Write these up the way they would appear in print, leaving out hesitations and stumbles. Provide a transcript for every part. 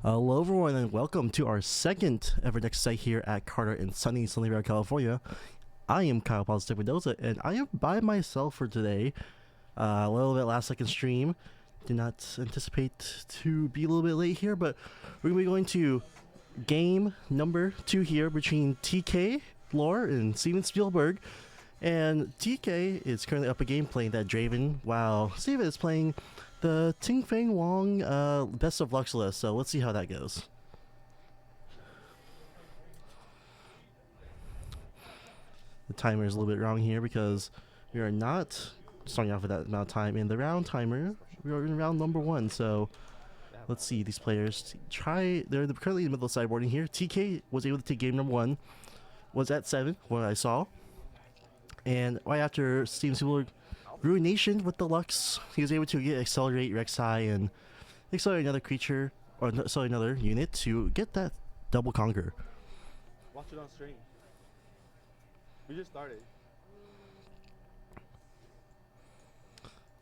Hello everyone and welcome to our second ever Nexus site here at Carter in sunny Valley, California. I am Kyle Positive Mendoza and I am by myself for today. A little bit last second stream. Did not anticipate to be a little bit late here, but we're going to be going to game number 2 here between TK Lore and Steven Spielberg. And TK is currently up a game playing that Draven, while Steven is playing the Ting Feng Wong Best of Lux list. So let's see how that goes. The timer is a little bit wrong here because we are not starting off with that amount of time in the round timer. We are in round number 1, so let's see these players try. They're currently in the middle of sideboarding here. TK was able to take game number 1, was at 7, what I saw. And right after Steven Spielberg Ruination with the Lux, he was able to get Accelerate Rek'Sai and accelerate another creature, or accelerate another unit to get that double conquer. Watch it on stream. We just started.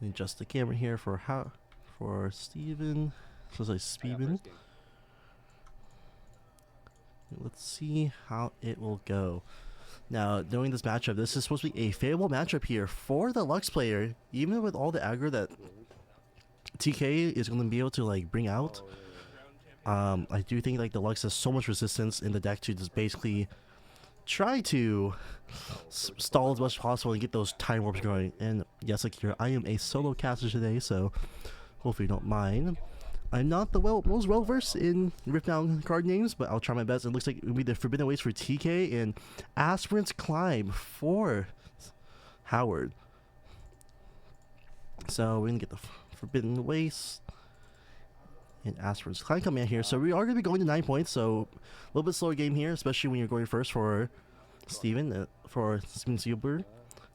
Adjust the camera here for Steven. So it's like Steven. Let's see how it will go. Now, knowing this matchup, this is supposed to be a favorable matchup here for the Lux player, even with all the aggro that TK is going to be able to like bring out. I do think like the Lux has so much resistance in the deck to just basically try to stall as much as possible and get those time warps going. And yes, like here, I am a solo caster today, so hopefully you don't mind. I'm not the most well-versed in Riftbound card names, but I'll try my best. It looks like it will be the Forbidden Waste for TK and Aspirant's Climb for Howard. So we're going to get the Forbidden Waste and Aspirant's Climb coming in here. So we are going to be going to 9 points, so a little bit slower game here, especially when you're going first for Steven, for Steven Spielberg.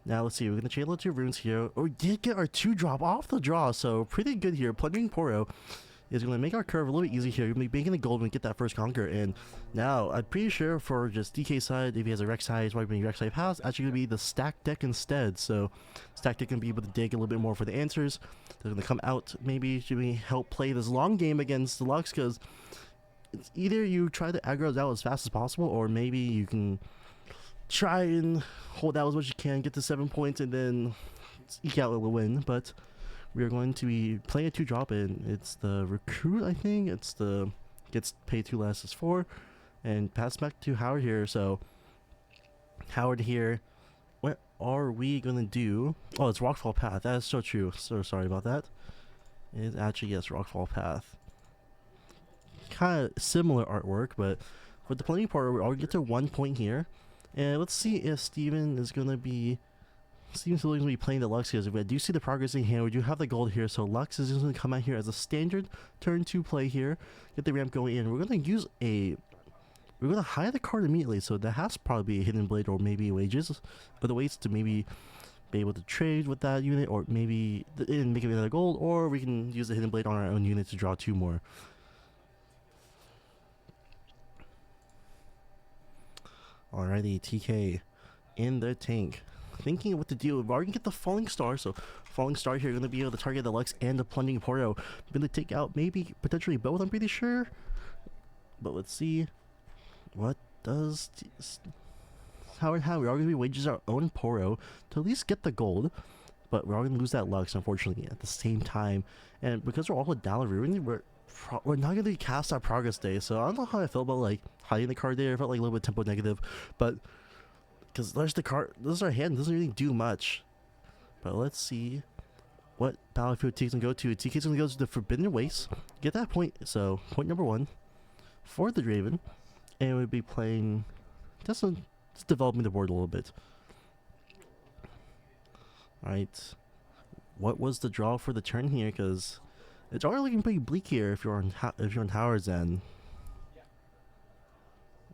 Now let's see, we're going to chain a 2 runes here. Oh, we did get our 2-drop off the draw, so pretty good here. Plundering Poro is going to make our curve a little bit easier here. We're going to be making the gold when we get that first conquer. And now, I'm pretty sure for just DK side, if he has a Rek'Sai, it's probably Rek'Sai Pass, actually going to be the stack deck instead. So, stack deck can be able to dig a little bit more for the answers. They're going to come out, maybe, to help play this long game against the Lux, because it's either you try to aggro out as fast as possible, or maybe you can try and hold out as much as you can, get to 7 points, and then eke out a little win. But we are going to be playing a 2-drop, and it's the Recruit, I think. It's the gets paid 2 less is 4, and pass back to Howard here. So Howard here, what are we gonna do? Oh, it's Rockfall Path. That is so true. So sorry about that. It is actually, yes, Rockfall Path. Kind of similar artwork, but with the plenty part, we'll get to 1 point here. And let's see if Steven is gonna be Steven's going to be playing the Lux here. I do see the progress in hand. We do have the gold here, so Lux is just going to come out here as a standard turn 2 play here. Get the ramp going in. We're going to use a... We're going to hide the card immediately, so that has to probably be a Hidden Blade or maybe Wages. Or the ways to maybe be able to trade with that unit, or maybe make it another gold, or we can use the Hidden Blade on our own unit to draw 2 more. Alrighty, TK in the tank. Thinking what to do. We're going to get the Falling Star, so Falling Star here going to be able to target the Lux and the Plundering Poro. Going to take out maybe potentially both, I'm pretty sure. But let's see. What does Howard have? We're all going to be wages our own Poro to at least get the gold. But we're all going to lose that Lux, unfortunately, at the same time. And because we're all down ruin, we're not going to cast our Progress Day. So I don't know how I feel about like hiding the card there. I felt like a little bit tempo negative. But because there's the card, this is our hand, doesn't really do much. But let's see what battlefield TK's gonna go to. TK's gonna go to the Forbidden Waste, get that point. So point number 1 for the Draven, and we'll be playing just developing the board a little bit. All right, what was the draw for the turn here? Because it's already looking pretty bleak here if you're on Howard's end.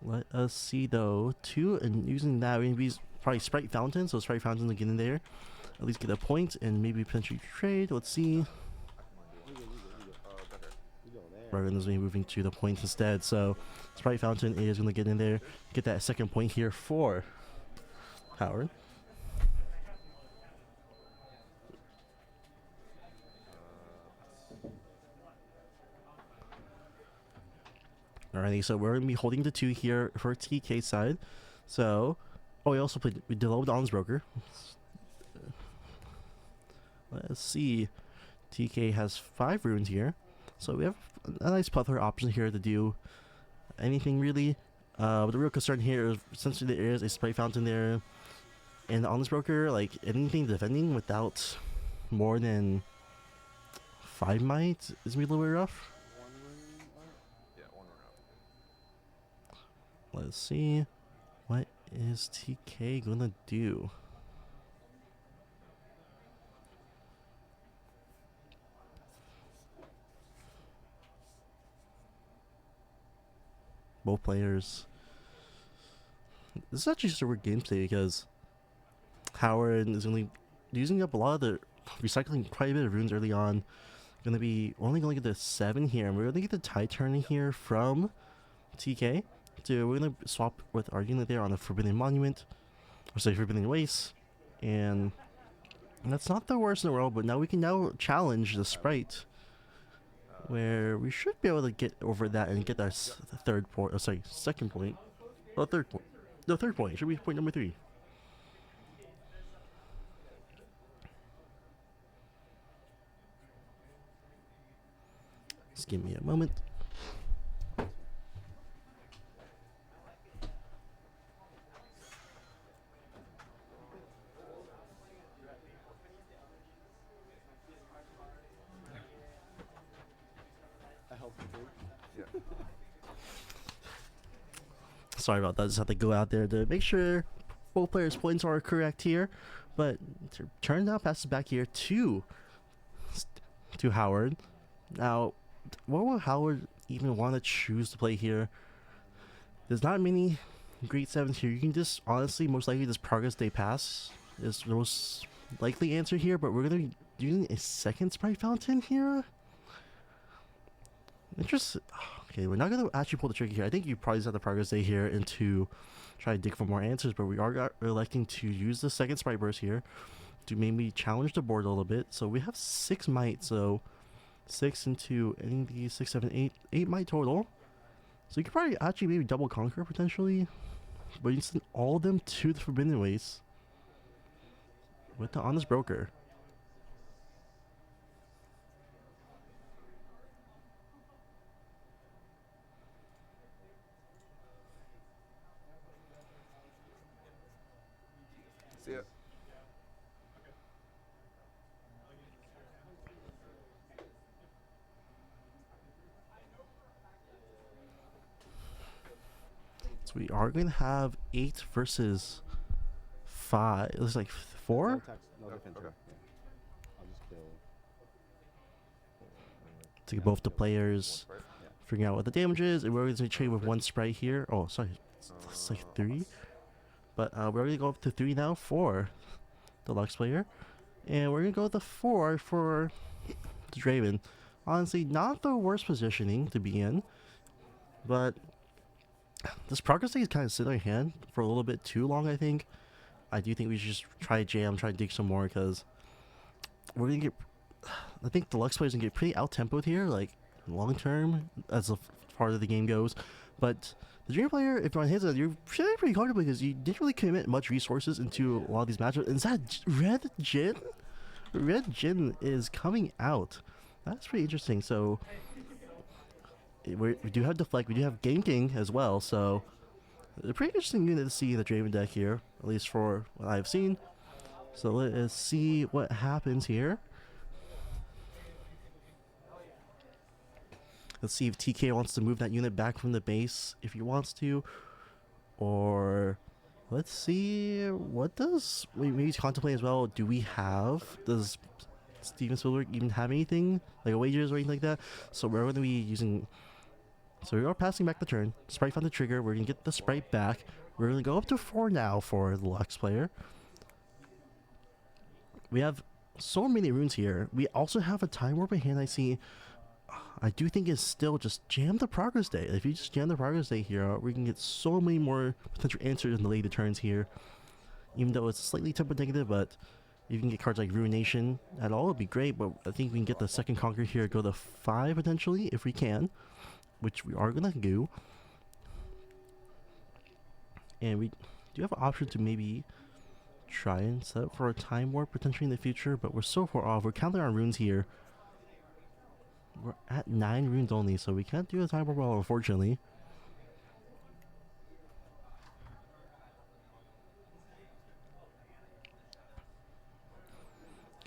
Let us see though, 2, and using that, maybe probably Sprite Fountain, so Sprite Fountain to get in there, at least get a point, and maybe potentially trade. Let's see. Rogan is moving to the points instead, so Sprite Fountain is going to get in there, get that 2nd point here for Howard. Alrighty, so we're gonna be holding the 2 here for TK side. So, oh, we did load Don's Broker. Let's see. TK has 5 runes here, so we have a nice plethora of options here to do anything really. But the real concern here is since there is a spray fountain there, and on this broker, like anything defending without more than 5 might is gonna be a little bit rough. One room up. Yeah, one run up. Let's see, what is TK gonna do? Both players. This is actually just a weird game today because Howard is only using up a lot of the recycling quite a bit of runes early on. Gonna be only gonna get the 7 here, and we're gonna get the tide turning here from TK. So we're gonna swap with our unit there on the Forbidden Monument, or say Forbidden Waste, and that's not the worst in the world. But now we can challenge the sprite, where we should be able to get over that and get our third point. Oh, sorry, second point. Oh, third point. The third point should be point number 3. Just give me a moment. I helped you, dude. Yeah. Sorry about that. Just have to go out there to make sure both players' points are correct here. But turn now passes back here to Howard. Now, what will Howard even want to choose to play here? There's not many great 7s here. You can just honestly, most likely, this Progress Day Pass is the most likely answer here. But we're gonna be using a second Sprite Fountain here. Interesting. Okay, we're not gonna actually pull the trigger here. I think you probably just have the Progress Day here and to try to dig for more answers, but we are electing to use the second Sprite Burst here to maybe challenge the board a little bit. So we have 6 might, so 6 into any of these 6, 7, 8 might total. So you could probably actually maybe double conquer potentially, but you send all of them to the Forbidden Waste with the Honest Broker. See ya. So we are going to have 8 versus 5. It looks like 4? No text, no Oh, defense. okay. Yeah. I'll just kill. To get both the players Right. figuring out what the damage is, and we're going to trade with 1 sprite here. Oh, sorry, it's like 3. But we're going to go up to 3 now for the Lux player, and we're going to go with the 4 for the Draven. Honestly, not the worst positioning to be in, but this Progress Day is kind of sitting on hand for a little bit too long, I think. I do think we should just try jam, try to dig some more, because we're going to get... I think the Lux players going to get pretty out-tempoed here, like, long term, as far as the game goes. But the Dream player, if you're on his side, you're feeling pretty comfortable because you didn't really commit much resources into a lot of these matchups. Is that Red Jin? Red Jin is coming out. That's pretty interesting. So we do have Deflect, we do have Game King as well. So a pretty interesting unit to see in the Draven deck here, at least for what I've seen. So let us see what happens here. Let's see if TK wants to move that unit back from the base if he wants to. Or let's see, what does, maybe he's contemplating as well. Does Steven Spielberg even have anything like a wagers or anything like that? So we're going to be using, so we are passing back the turn. Sprite found the trigger. We're going to get the sprite back. We're going to go up to 4 now for the Lux player. We have so many runes here. We also have a Time Warp in hand, I see. I do think it's still just jam the Progress Day. If you just jam the Progress Day here, we can get so many more potential answers in the later turns here. Even though it's slightly tempo negative, but if you can get cards like Ruination at all, it would be great. But I think we can get the second Conquer here, go to 5 potentially, if we can. which we are gonna do. And we do have an option to maybe try and set up for a time warp potentially in the future, but we're so far off. We're counting our runes here. We're at 9 runes only, so we can't do a time warp, unfortunately.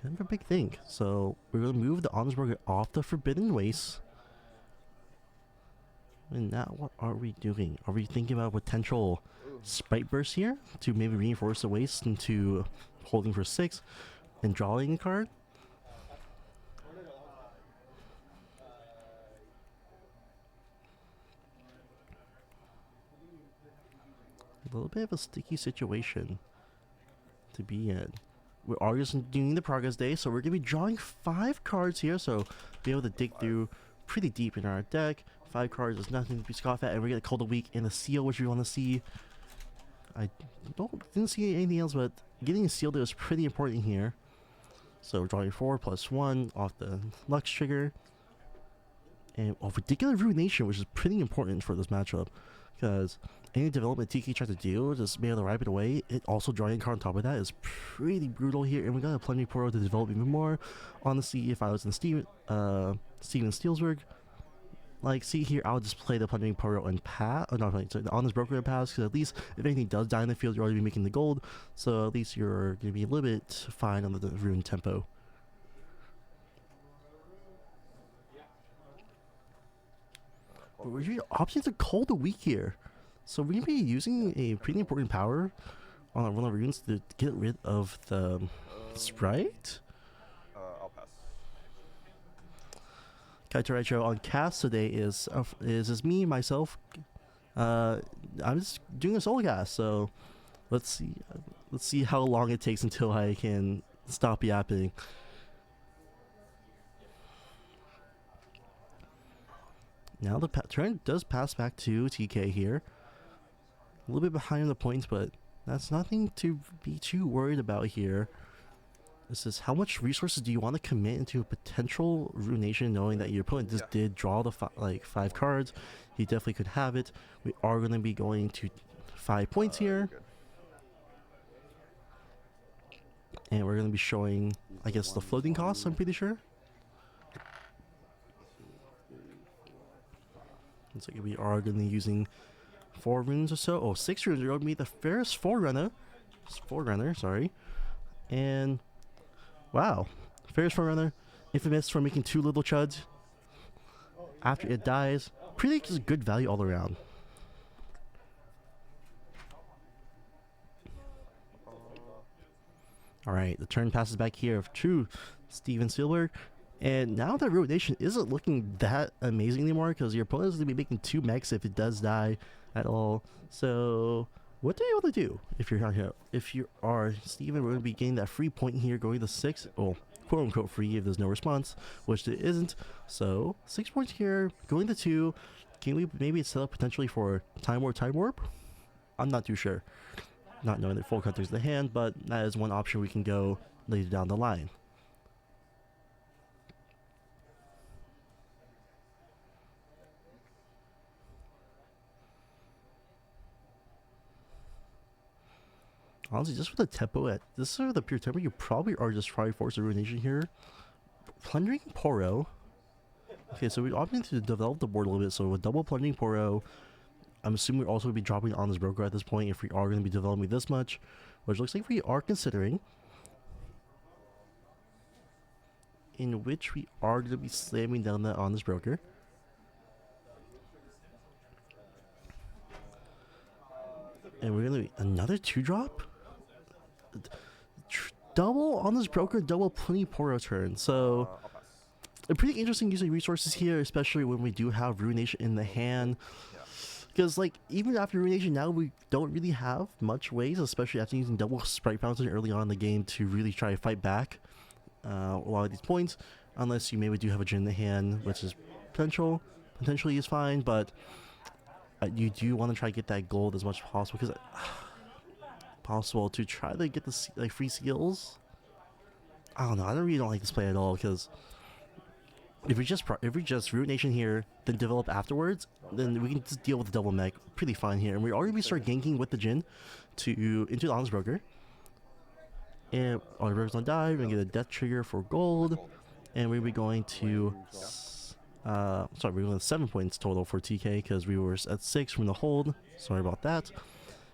Kind of a big thing. So we're gonna move the Onsburger off the Forbidden Waste. And now what are we doing? Are we thinking about potential Sprite Burst here to maybe reinforce the waste into holding for 6 and drawing a card? A little bit of a sticky situation to be in. We are just doing the progress day, so we're gonna be drawing 5 cards here, so be able to dig through pretty deep in our deck. 5 cards is nothing to be scoffed at, and we get a Call of the Week and a seal, which we want to see. I didn't see anything else, but getting a seal there is pretty important here. So we're drawing 4 plus 1 off the Lux trigger. And ridiculous Ruination, which is pretty important for this matchup, because any development TK tries to do, just be able to wipe it away. It also drawing a card on top of that is pretty brutal here, and we got a Plundering Portal to develop even more. Honestly, if I was in Steven Steelsberg, like, see here, I'll just play the Plundering Portal and pass. Oh, no, sorry, on this broker and pass, because at least if anything does die in the field, you're already making the gold, so at least you're going to be a little bit fine on the rune tempo. But we're using options to Call the Week here. So we're going to be using a pretty important power on one of our runes to get rid of the Sprite. I'll pass. Kaito Raicho on cast today is me, myself. I'm just doing a solo cast, so let's see how long it takes until I can stop yapping. Now the turn does pass back to TK here. A little bit behind on the points, but that's nothing to be too worried about here. This is how much resources do you want to commit into a potential Ruination, knowing that your opponent just did draw the 5 cards. He definitely could have it. We are going to be going to 5 points here. And we're going to be showing, I guess, the floating costs, I'm pretty sure. Looks like we are going to be using 4 runes or so. Oh, 6 runes. We're going to be the Ferris Forerunner. Sorry. And wow. Ferris Forerunner, infamous for making 2 little chuds after it dies. Pretty just good value all around. Alright, the turn passes back here to Steven Spielberg. And now that Ruination isn't looking that amazing anymore, because your opponent is going to be making 2 mechs if it does die at all. So what do you want to do if you're out here? If you are Steven, we're going to be getting that free point here, going to 6. Well, quote unquote free if there's no response, which there isn't. So 6 points here, going to 2. Can we maybe set up potentially for Time Warp? I'm not too sure. Not knowing the full counters of the hand, but that is one option we can go later down the line. Honestly, just for the tempo at this sort of the pure tempo, you probably are just trying to force a Ruination here. Plundering Poro. Okay, so we opted to develop the board a little bit. So with double Plundering Poro, I'm assuming we're also going to be dropping on this broker at this point if we are going to be developing this much, which looks like we are considering. In which we are going to be slamming down that on this broker. And we're going to be another 2-drop? Double on this broker, double Plundering Poro turn. So a pretty interesting using resources here, especially when we do have Ruination in the hand. Because, like, even after Ruination now, we don't really have much ways, especially after using double Sprite Fountain early on in the game to really try to fight back a lot of these points. Unless you maybe do have a Djinn in the hand, which is potentially is fine, but you do want to try to get that gold as much as possible, because possible to try to get the free skills. I don't know. I really don't like this play at all, because if we just Root Nation here, then develop afterwards, then we can just deal with the double mech pretty fine here. And we already start ganking with the Jin into the Honest Broker. And our Broker's on dive, we're gonna get a death trigger for gold. And we'll be going to sorry, we're going to 7 points total for TK because we were at 6 from the hold. Sorry about that.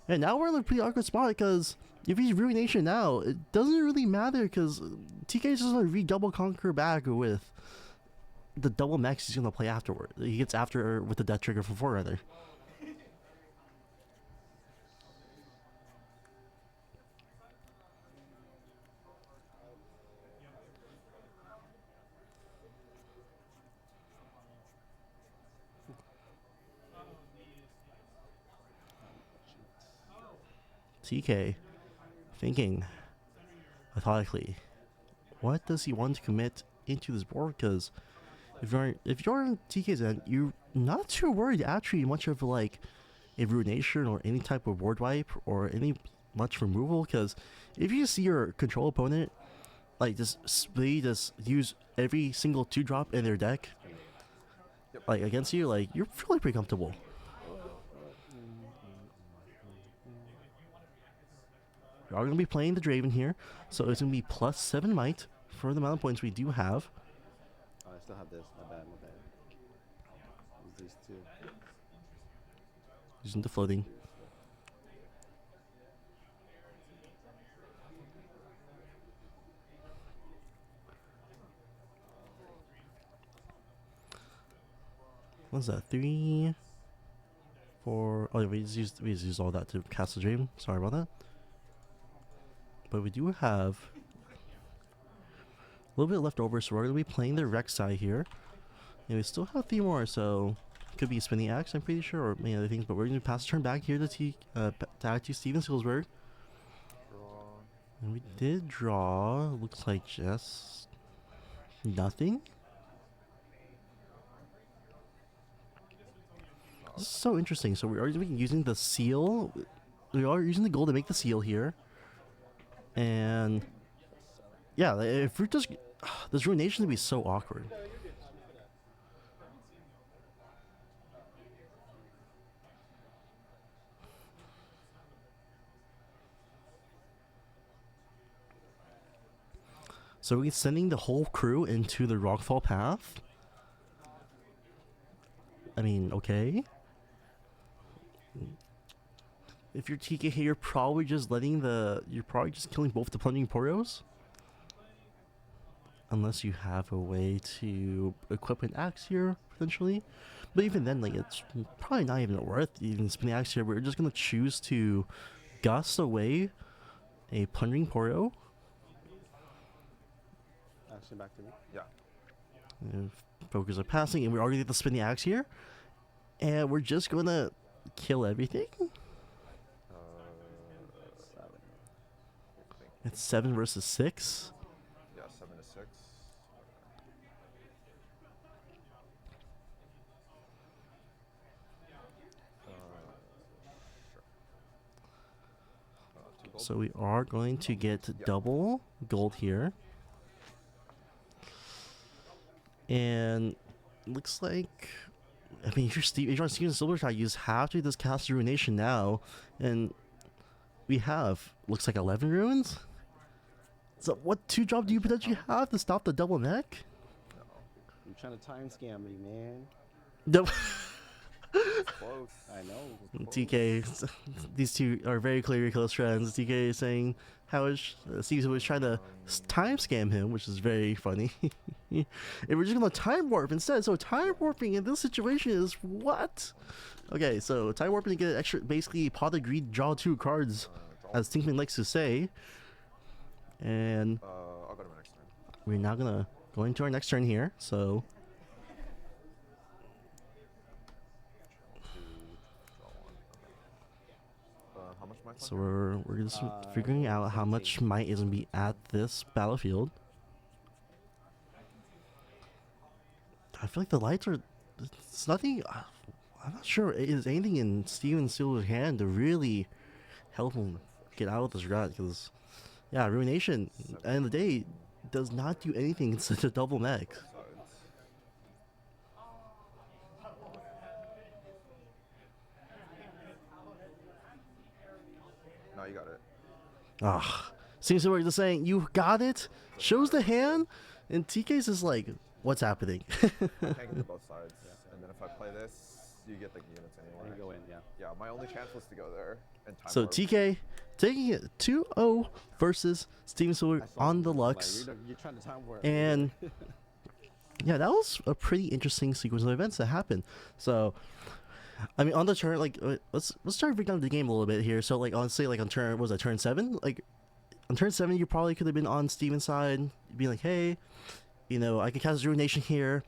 And now we're in a pretty awkward spot because if he's Root Nation now, it doesn't really matter because TK is just going to redouble conquer back with the double mechs he's going to play afterward. He gets after with the death trigger for Forerunner. TK thinking methodically, what does he want to commit into this board? Because if you're in TK's end, you're not too worried actually much of like a Ruination or any type of board wipe or any much removal. Because if you see your control opponent like just use every single 2-drop in their deck like against you, like you're feeling pretty comfortable. We are going to be playing the Draven here, so it's going to be +7 might for the amount of points we do have. Oh, I still have this. My bad. These two. Using the floating. What's that? 3, 4. Oh, we just used all that to cast the Draven. Sorry about that. But we do have a little bit left over, so we're going to be playing the Rek'Sai here. And we still have 3 more, so could be Spinning Axe, I'm pretty sure, or many other things. But we're going to pass the turn back here to Steven Sealsberg. And we did draw, looks like just nothing. So interesting. So we are using the seal. We are using the gold to make the seal here. And yeah, if we're just this Ruination would be so awkward. So we're sending the whole crew into the Rockfall path. I mean, okay. If you're TK here, you're probably just killing both the plunging Poros. Unless you have a way to equip an axe here, potentially. But even then, like, it's probably not even worth even spinning axe here. We're just gonna choose to gust away a plunging Poro. Actually, back to me. Yeah. And focus on passing, and we already get the spinning axe here. And we're just gonna kill everything. 7. It's 7 versus 6. Yeah, 7 to 6. Sure. So we are going to get double gold here. And looks like, I mean, if you're Steven Silvershot, you just have to just cast Ruination now. And we have, looks like 11 runes? So what 2-drop do you potentially have to stop the double mech? You're trying to time scam me, man. No. Close. I know. Close. TK, these two are very clearly close friends. TK is saying how Steve was trying to time scam him, which is very funny. And we're just gonna time warp instead. So time warping in this situation is what? Okay, so time warping to get extra, basically pot of greed, draw 2 cards, as Tinkman likes to say. And I'll go to my next turn. we're now gonna go into our next turn here. So How much might so we're just figuring out how much might is gonna be at this battlefield. I feel like the lights are. It's nothing. I'm not sure. Is anything in Steven Seal's hand to really help him get out of this rut? Because, yeah, Ruination, at the end of the day, does not do anything against such a double mech. Ah, seems to work. Just saying, you got it. Shows the hand, and TK's is like, what's happening? Can't get to both sides. And then if I play this, you get the units anyway. You go in, yeah. Yeah, my only chance was to go there. And time So warp. TK taking it 2-0 versus Steven Silver I saw on him, the like, Lux. you're trying to time warp. And yeah, that was a pretty interesting sequence of events that happened. So, I mean, on the turn, like, let's start breaking down the game a little bit here. So, like, honestly, like on turn, what was that, turn 7? Like, on turn 7, you probably could have been on Steven's side, being like, hey, you know, I can cast Ruination here.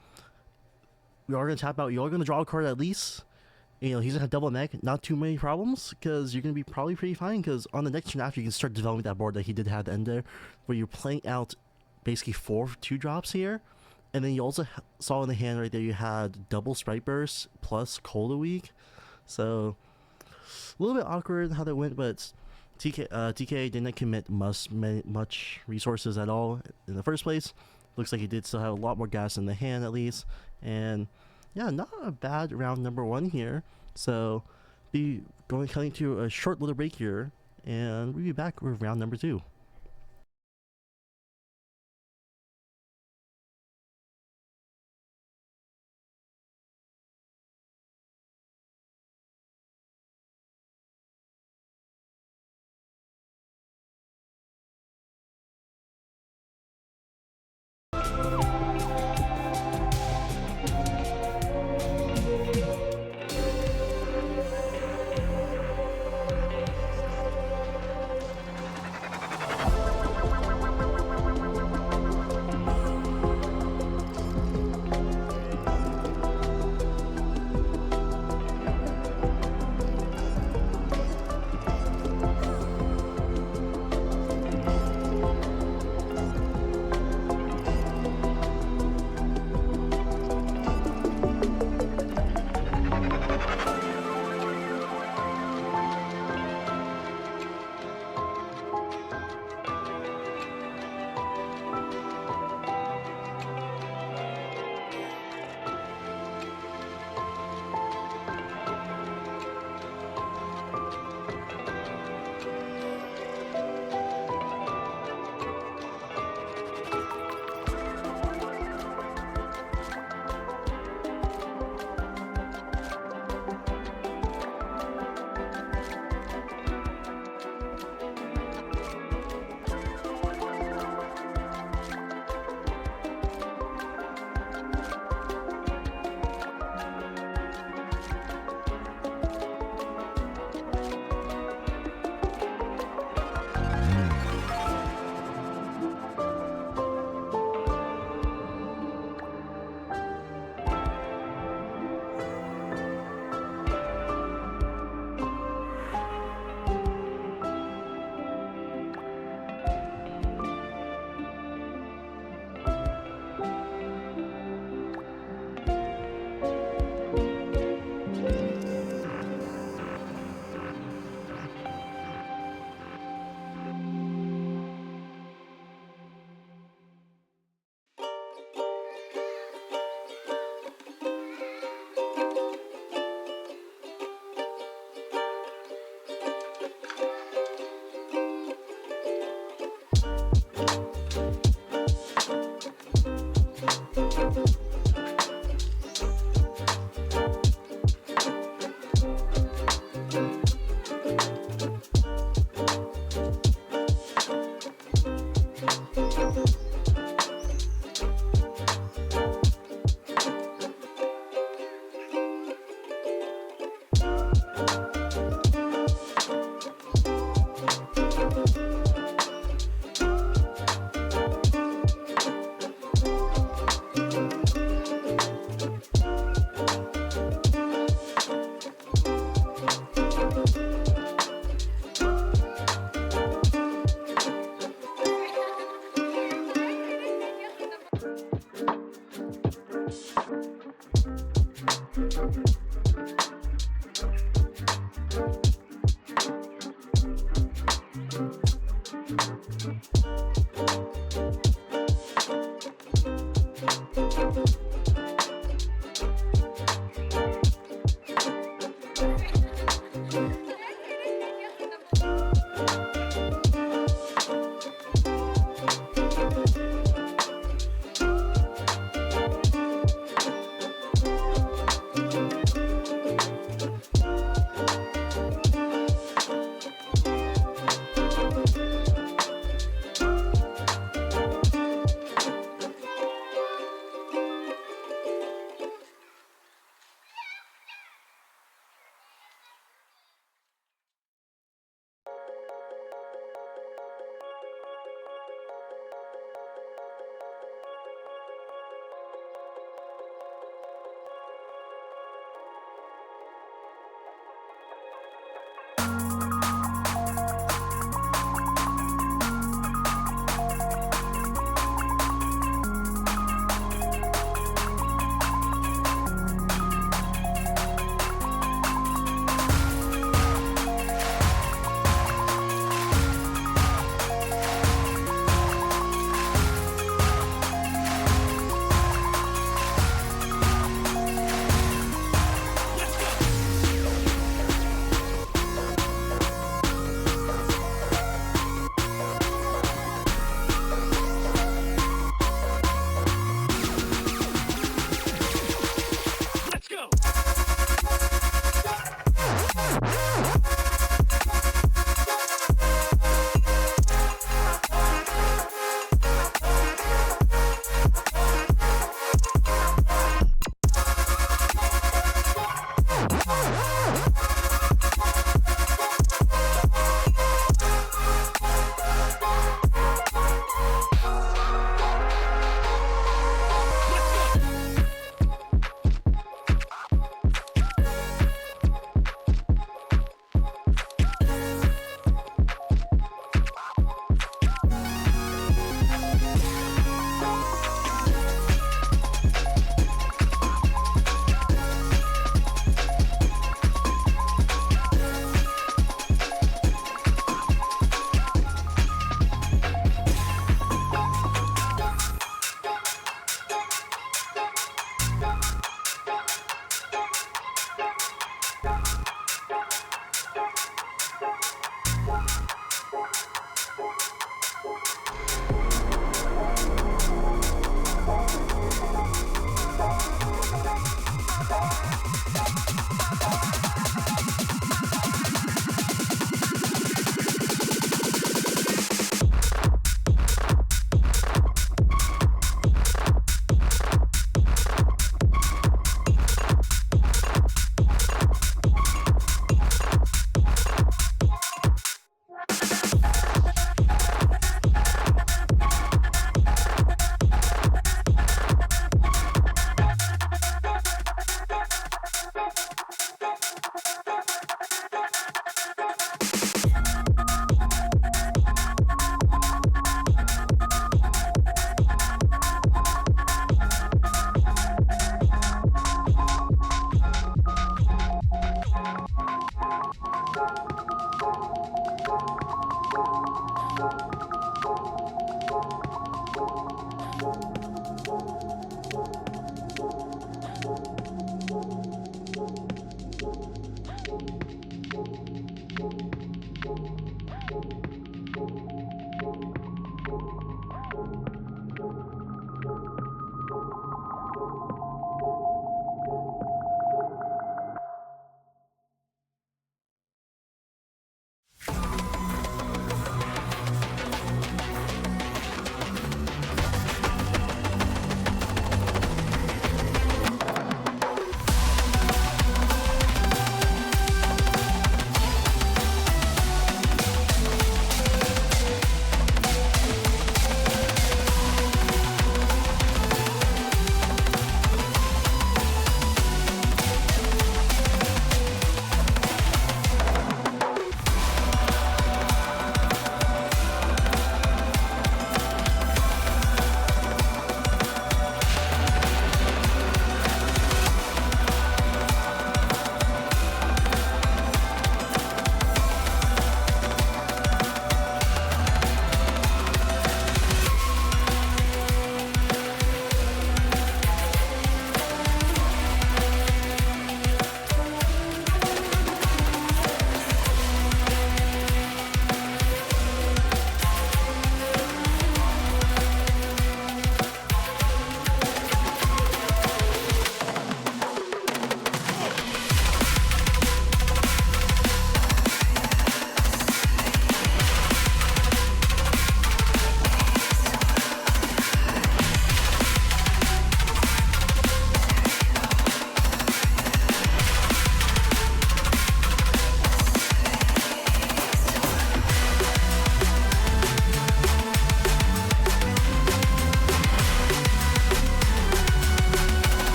We are going to tap out. You are going to draw a card at least. You know, he's going to have double mech. Not too many problems, because you're going to be probably pretty fine, because on the next turn after, you can start developing that board that he did have at the end there, where you're playing out basically 4 2-drops here. And then you also saw in the hand right there, you had double Sprite Burst plus Cold Week. So, a little bit awkward how that went, but TK didn't commit much resources at all in the first place. Looks like he did still have a lot more gas in the hand at least. And yeah, not a bad round number 1 here. So, cutting to a short little break here, and we'll be back with round number 2.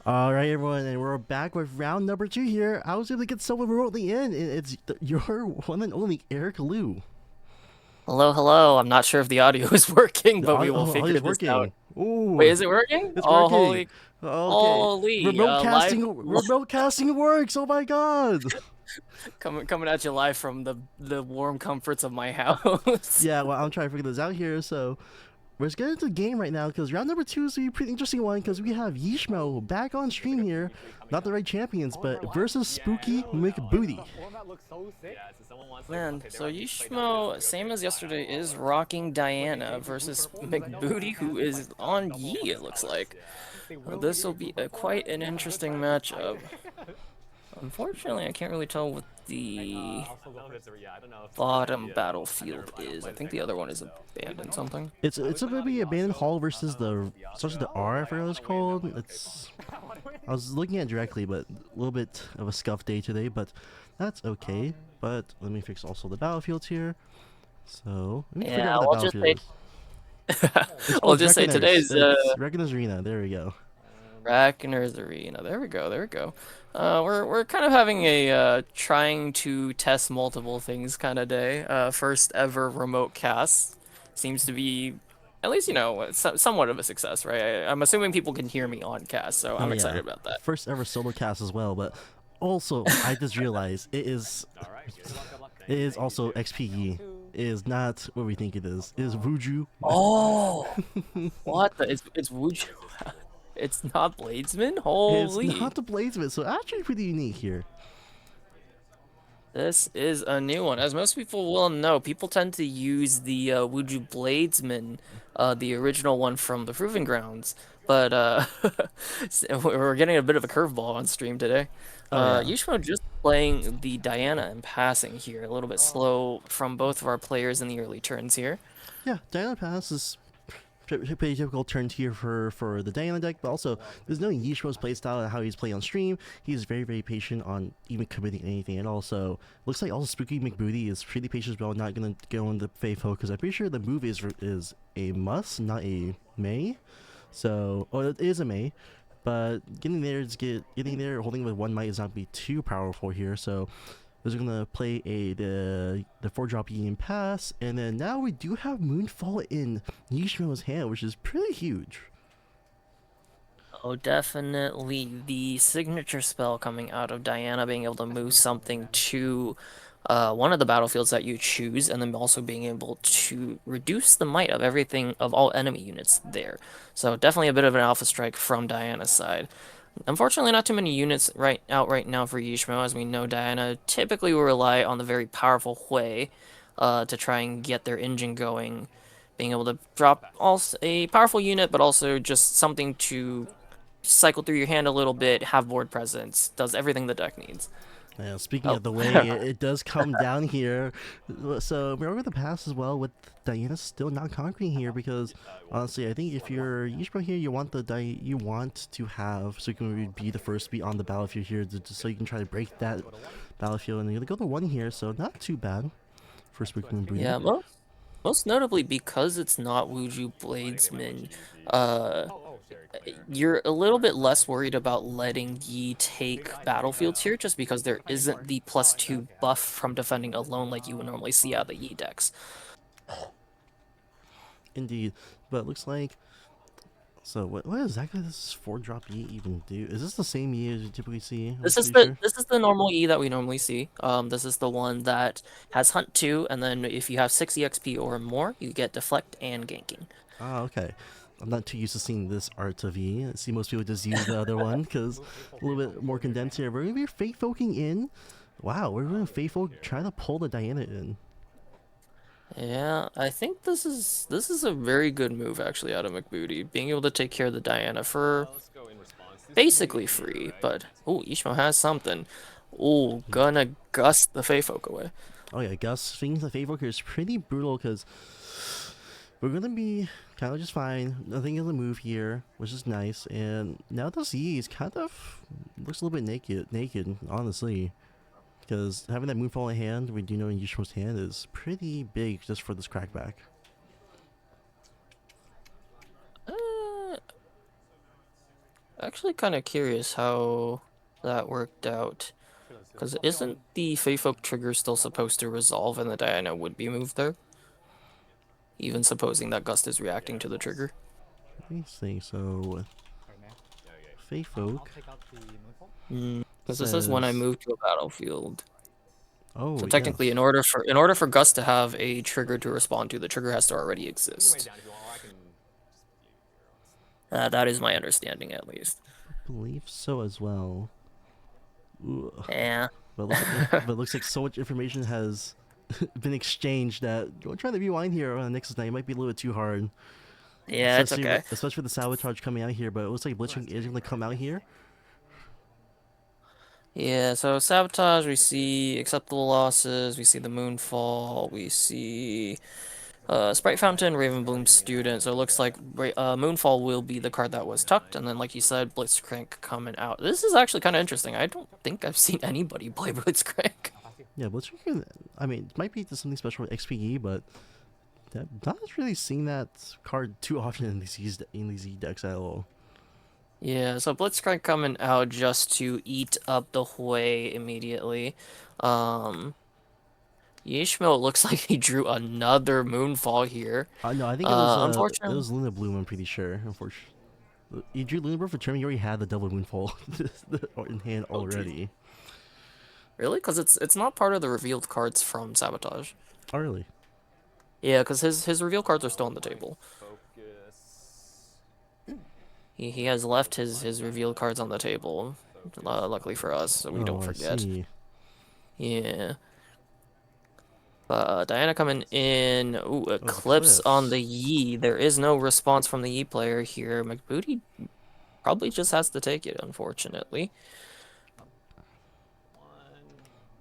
All right, everyone, and we're back with round number 2 here. I was able to get someone remotely in. It's your one and only Eric Liu. Hello, hello. I'm not sure if the audio is working, but we will figure it's this working. out. Ooh, Wait, is it working? it's Oh, working. holy, Remote casting works. Oh my god. coming at you live from the warm comforts of my house. Yeah, well, I'm trying to figure this out here. So let's get into the game right now because round number 2 is a pretty interesting one because we have Yishmo back on stream here. Not the right champions, but versus Spooky McBooty. Man, so Yishmo, same as yesterday, is rocking Diana versus McBooty, who is on Yi, it looks like. This will be quite an interesting matchup. Unfortunately, I can't really tell what the bottom battlefield is. I think the other one is abandoned something. It's a maybe abandoned hall versus the starts with the R. I forgot what it's called. I was looking at it directly, but a little bit of a scuff day today, but that's okay. But let me fix also the battlefields here. So let me figure out what the battlefield is. I'll just say today's Reckoner's Arena. There we go. Reckoner's Arena. There we go. There we go. We're kind of having a trying to test multiple things kind of day. First ever remote cast seems to be, at least somewhat of a success, right? I'm assuming people can hear me on cast, so I'm excited about that. First ever solo cast as well, but also I just realized it is also XPE. It is not what we think it is. It is Wuju. Oh, what the? It's Wuju. It's not Bladesman? Holy. It's not the Bladesman, so actually pretty unique here. This is a new one. As most people will know, people tend to use the Wuju Bladesman, the original one from the Proving Grounds. But we're getting a bit of a curveball on stream today. Yishmo just playing the Diana and passing here. A little bit slow from both of our players in the early turns here. Yeah, Diana pass is pretty typical turn tier for the Diana deck, but also there's no Yishmo's playstyle and how he's playing on stream. He's very, very patient on even committing anything at all. So looks like also Spooky McBooty is pretty patient as well, not gonna go into Faithful because I'm pretty sure the move is a must, not a may. So it is a may, but getting there holding with one might is not be too powerful here. So we're gonna play the 4-drop Yin pass, and then now we do have Moonfall in Yishmo's hand, which is pretty huge. Oh, definitely the signature spell coming out of Diana being able to move something to one of the battlefields that you choose, and then also being able to reduce the might of everything of all enemy units there. So definitely a bit of an alpha strike from Diana's side. Unfortunately, not too many units right now for Yishmo, as we know Diana typically will rely on the very powerful Hui to try and get their engine going, being able to drop also a powerful unit, but also just something to cycle through your hand a little bit, have board presence, does everything the deck needs. Yeah, speaking Oh, of the way, it does come down here. So we're over the pass as well, with Diana still not conquering here, because honestly, I think if you're Yishbro here, you want you want to have, so you can be the first to be on the battlefield here, so you can try to break that battlefield, and you're gonna go to 1 here, so not too bad for Spooky Moon Brooding. yeah, most notably because it's not Wuju Bladesman, uh, you're a little bit less worried about letting Yi take battlefields here, just because there isn't the +2 buff from defending alone like you would normally see out of the Yi decks. Indeed, but it looks like. So what exactly does 4-drop E even do? Is this the same E as you typically see? This I'm is pretty the sure. this is the normal E that we normally see. This is the one that has Hunt 2, and then if you have 6 EXP or more, you get Deflect and Ganking. Ah, okay. I'm not too used to seeing this art of E. I see most people just use the other one because a little bit more condensed here. We're gonna be Fate Folking in. Wow, we're going to Fate Folk trying to pull the Diana in. Yeah, I think this is a very good move actually out of McBooty, being able to take care of the Diana for basically free. But oh, Ishmael has something. Oh, gonna gust the Fey Folk away. Oh yeah, Gus thinks the Fate Folk is pretty brutal because we're gonna be kind of just fine. Nothing is a move here, which is nice. And now the Z is kind of looks a little bit naked, honestly. Because having that Moonfall in hand, we do know in Yusho's hand, is pretty big just for this crackback. Actually, kind of curious how that worked out. Because isn't the Fey Folk trigger still supposed to resolve and the Diana would be moved there? Even supposing that Gust is reacting to the trigger. Let me see. So, Fey Folk. Because this is when I move to a battlefield. Oh, So technically, yes. in order for Gust to have a trigger to respond to, the trigger has to already exist. That is my understanding, at least. I believe so as well. Ooh. Yeah. But looks like so much information has been exchanged that trying to rewind here on Nexus night might be a little bit too hard. Yeah, it's okay. Especially with the sabotage coming out here, but it looks like Blitzchung is going to come out here. Yeah, so Sabotage, we see acceptable losses, we see the Moonfall, we see Sprite Fountain, Ravenbloom Student, so it looks like Moonfall will be the card that was tucked, and then like you said, Blitzcrank coming out. This is actually kind of interesting. I don't think I've seen anybody play Blitzcrank. Yeah, Blitzchung, I mean, it might be just something special with XPE, but not really seeing that card too often in these Z decks at all. Yeah, so Blitzcrank coming out just to eat up the Hui immediately. Yishmael looks like he drew another Moonfall here. No, I think Unfortunately, it was Luna Bloom, I'm pretty sure. Unfortunately. He drew Luna Bloom for turn, he already had the double Moonfall in hand already. Really? Because it's not part of the revealed cards from Sabotage. Oh, really? Yeah, because his reveal cards are still on the table. He has left his reveal cards on the table, luckily for us, so we don't forget. I see. Yeah. Diana coming in. Ooh, Eclipse on the Yi. There is no response from the Yi player here. McBooty probably just has to take it, unfortunately.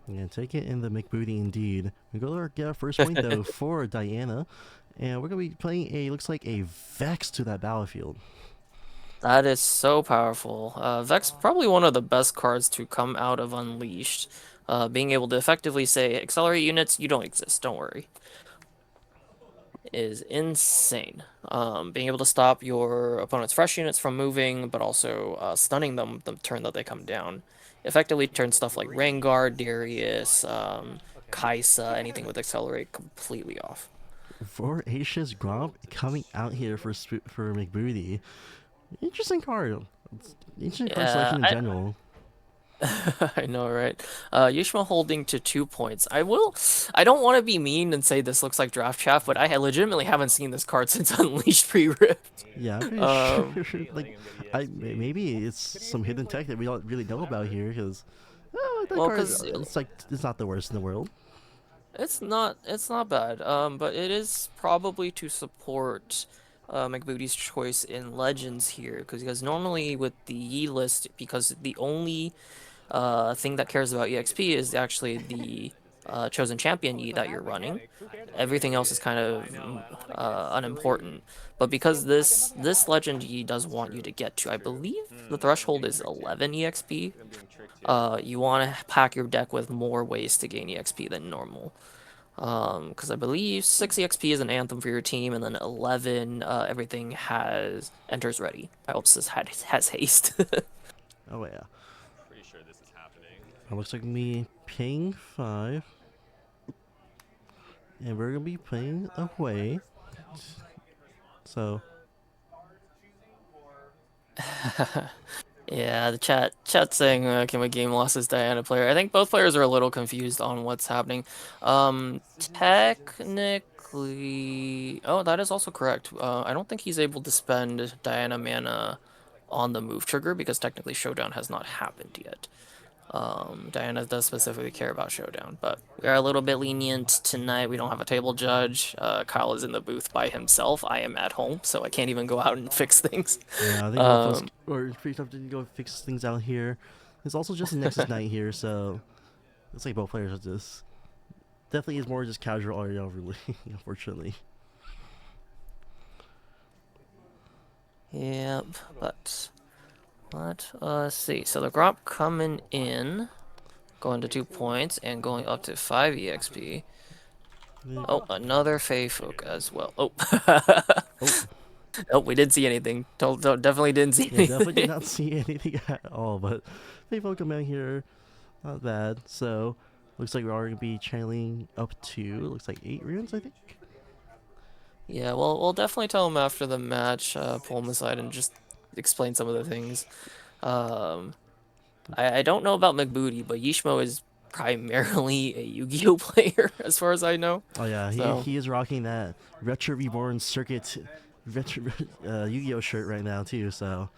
Yeah, take it in the McBooty indeed. We go to get our first point though for Diana, and we're gonna be playing looks like a Vex to that battlefield. That is so powerful. Vex probably one of the best cards to come out of Unleashed. Being able to effectively say, accelerate units, you don't exist, don't worry, is insane. Being able to stop your opponent's fresh units from moving, but also stunning them the turn that they come down. Effectively turns stuff like Rengar, Darius, Kaisa, anything with accelerate completely off. Voracious Gromp coming out here for McBooty. Interesting card. Ancient card Yeah, selection in general. I know, right? Yushma holding to 2 points. I don't want to be mean and say this looks like draft chaff, but I legitimately haven't seen this card since Unleashed pre-rift. Yeah, I'm pretty Um, sure. Like, maybe it's some hidden tech that we don't really know about here, because that well, card, because it's not the worst in the world. it's not bad. But it is probably to support McBooty's choice in Legends here, because normally with the Yi list, because the only thing that cares about EXP is actually the chosen champion Yi that you're running. Everything else is kind of unimportant. But because this legend Yi does want you to get to, I believe the threshold is 11 EXP. You want to pack your deck with more ways to gain EXP than normal. Because I believe 6 EXP is an anthem for your team, and then 11 everything enters ready. I hope this has haste. Oh yeah. It looks like me paying 5, and we're gonna be playing away. So Yeah, the chat saying can we game losses Diana player. I think both players are a little confused on what's happening. Technically, oh, that is also correct. I don't think he's able to spend Diana mana on the move trigger because technically Showdown has not happened yet. Diana does specifically care about Showdown, but we are a little bit lenient tonight. We don't have a table judge. Kyle is in the booth by himself. I am at home, so I can't even go out and fix things. yeah, I think both of us are pretty tough to go fix things out here. It's also just a Nexus night here, so it's like both players are just definitely is more just casual RL, really, unfortunately. Yep, but let us see. So the Gromp coming in, going to 2 points and going up to 5 EXP. Oh, another Fey Folk as well. Oh. Oh. Nope, we didn't see anything. Definitely didn't see anything. Definitely did not see anything at all, but people come out here, not bad. So, looks like we are going to be channeling up to, looks like 8 runes, I think. Yeah, well, we'll definitely tell him after the match, pull him aside and just explain some of the things. I don't know about McBooty, but Yishmo is primarily a Yu-Gi-Oh player, as far as I know. Oh yeah, So, he is rocking that Retro Reborn Circuit retro, Yu-Gi-Oh shirt right now too, so.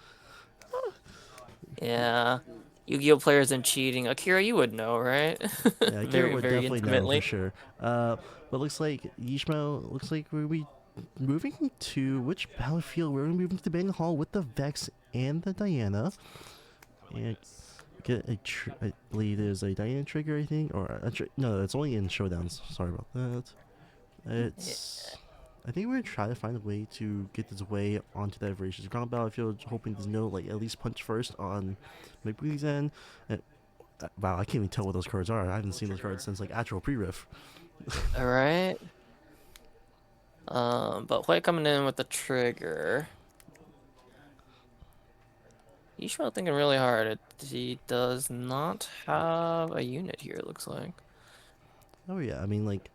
yeah. Yu-Gi-Oh players and cheating. Akira, you would know, right? Yeah, Akira very, would very definitely know intimately. for sure. But looks like Yishmo, looks like we'll be moving to which battlefield? We're moving to the Banning Hall with the Vex and the Diana. And get I believe there's a Diana trigger, I think, or no, it's only in showdowns. Sorry about that. It's. I think we're gonna try to find a way to get this way onto that Voracious Ground battlefield, hoping there's no like at least punch first on McBooty's end. And, wow, I can't even tell what those cards are. I haven't seen those cards since like actual pre-riff. All right. But White coming in with the trigger. Yishmo thinking really hard. He does not have a unit here, it looks like. Oh yeah, I mean like,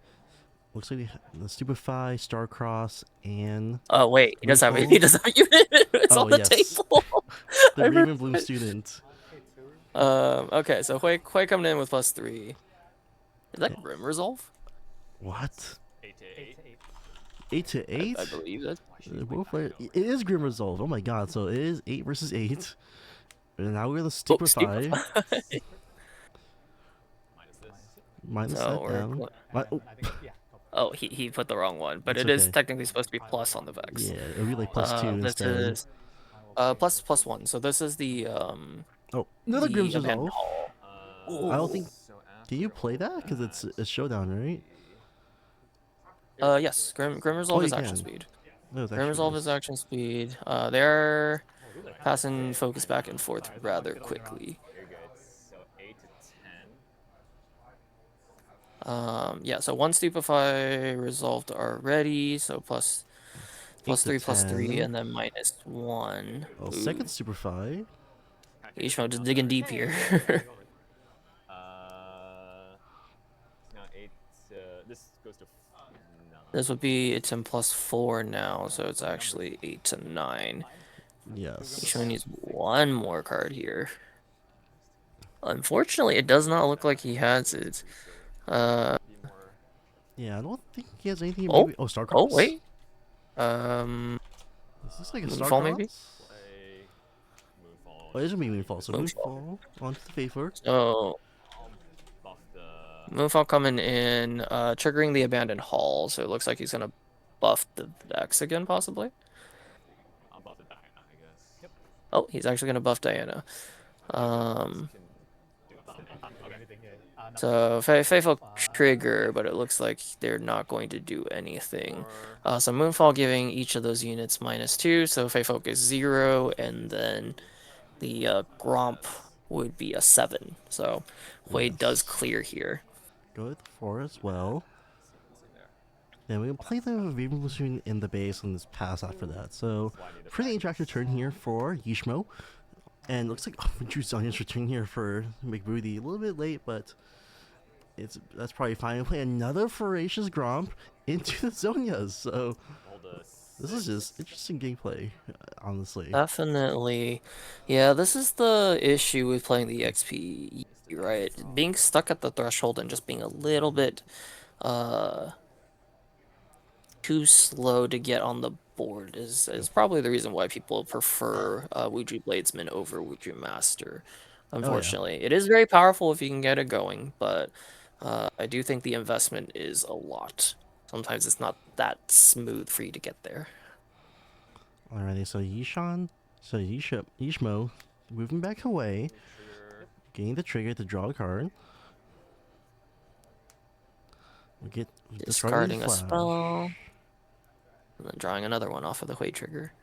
looks like the Stupefy, Starcross, and Oh wait, he does have a unit. It's oh on the yes, table. the Raven Bloom student. Okay, so Hui coming in with +3. Is that Grim Resolve? What? 8 to 8? I believe that. It is Grim Resolve. Oh my god, so it is 8 versus 8. And now we're the Stupefy. Minus So that down. Oh, he put the wrong one, but It's it is okay. technically supposed to be plus on the Vex. Yeah, it would be like +2 This instead. is +1. So this is the Oh, another the Grim's Abandoned Resolve. Hall. I don't think. Do you play that? Because it's Showdown, right? Yes, Grim Resolve is action can. speed. No, it's Grim actually Resolve nice. is action speed. They're passing focus back and forth rather quickly. Yeah, so 1 Stupefy resolved already, so plus 3, +3, and then -1. Well, Ooh. second Stupefy. Ishmael just digging deep here. This would be, it's in +4 now, so it's actually 8 to 9. Yes. He only needs one more card here. Unfortunately, it does not look like he has it. Yeah, I don't think he has anything. Oh, Maybe. Oh, oh Starcross? wait. Is this like a Moonfall maybe? Starcross? Oh, it is a Moonfall. So Moonfall. Moonfall onto the Faithful. So Moonfall coming in, triggering the Abandoned Hall. So it looks like he's gonna buff the Dex again, possibly. Oh, he's actually gonna buff Diana. So Faithful trigger, but it looks like they're not going to do anything. So Moonfall giving each of those units -2, so Faithful is 0, and then the Gromp would be a 7. So Wade does clear here. Go with 4 as well. Then we can play the Raven Platoon in the base and just pass after that. So, pretty interactive turn here for Yishmo. And looks like Drew Zonya's returning here for McBooty. A little bit late, but that's probably fine. We play another Voracious Gromp into the Zonyas. So, this is just interesting gameplay, honestly. Definitely. Yeah, this is the issue with playing the XP, right? Being stuck at the threshold and just being a little bit too slow to get on the board is probably the reason why people prefer Wuju Bladesman over Wuju Master. Unfortunately, it is very powerful if you can get it going, but I do think the investment is a lot. Sometimes it's not that smooth for you to get there. Alrighty, so Yishmo moving back away, getting the trigger to draw a card. We get Discarding a spell. And then drawing another one off of the Hui trigger.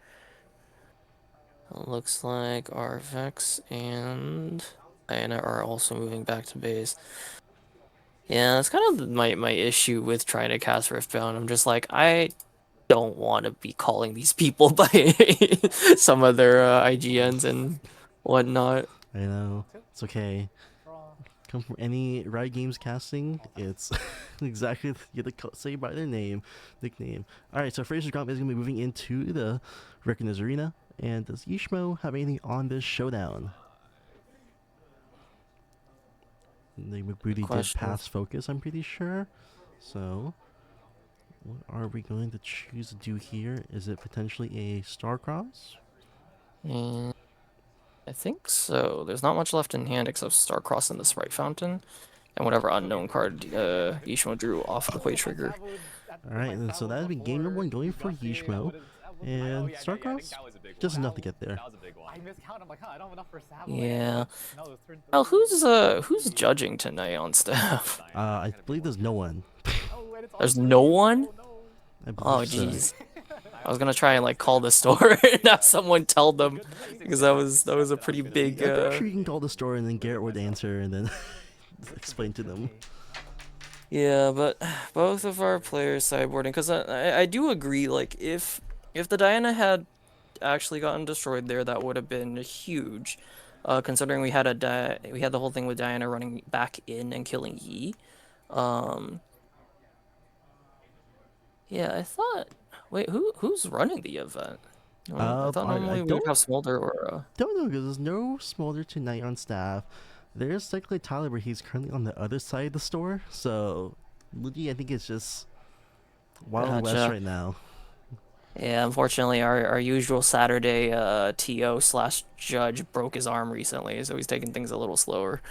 It looks like our Vex and Diana are also moving back to base. Yeah, that's kind of my issue with trying to cast Riftbound. I'm just like, I don't want to be calling these people by some of their IGNs and whatnot. I know. It's okay. Come from any Riot Games casting, it's exactly you have to say by their nickname. Alright, so Fraser's Gromp is going to be moving into the Reckoner's Arena. And does Yishmo have anything on this showdown? The McBooty did pass focus, I'm pretty sure. So, what are we going to choose to do here? Is it potentially a Starcross? I think so. There's not much left in hand except Starcross and the Sprite Fountain, and whatever unknown card Yishmo drew off the Hui trigger. Alright, and so that has been game number 1 going for Yishmo. And Starcross, just enough to get there. Yeah. Well, who's judging tonight on staff? I believe there's no one. There's no one? I Oh, believe so. jeez. I was gonna try and like call the store and have someone tell them, because that was a pretty big. I'm pretty sure you can call the store and then Garrett would answer and then explain to them. Yeah, but both of our players sideboarding, because I do agree. Like if the Diana had actually gotten destroyed there, that would have been huge. Considering we had the whole thing with Diana running back in and killing Yi. Yeah, I thought. Wait, who's running the event? I thought normally we would have Smolder or. Don't know, because there's no Smolder tonight on staff. There's technically Tyler, but he's currently on the other side of the store. So, Luigi, I think it's just Wild West right now. Yeah, unfortunately, our usual Saturday TO/judge broke his arm recently, so he's taking things a little slower.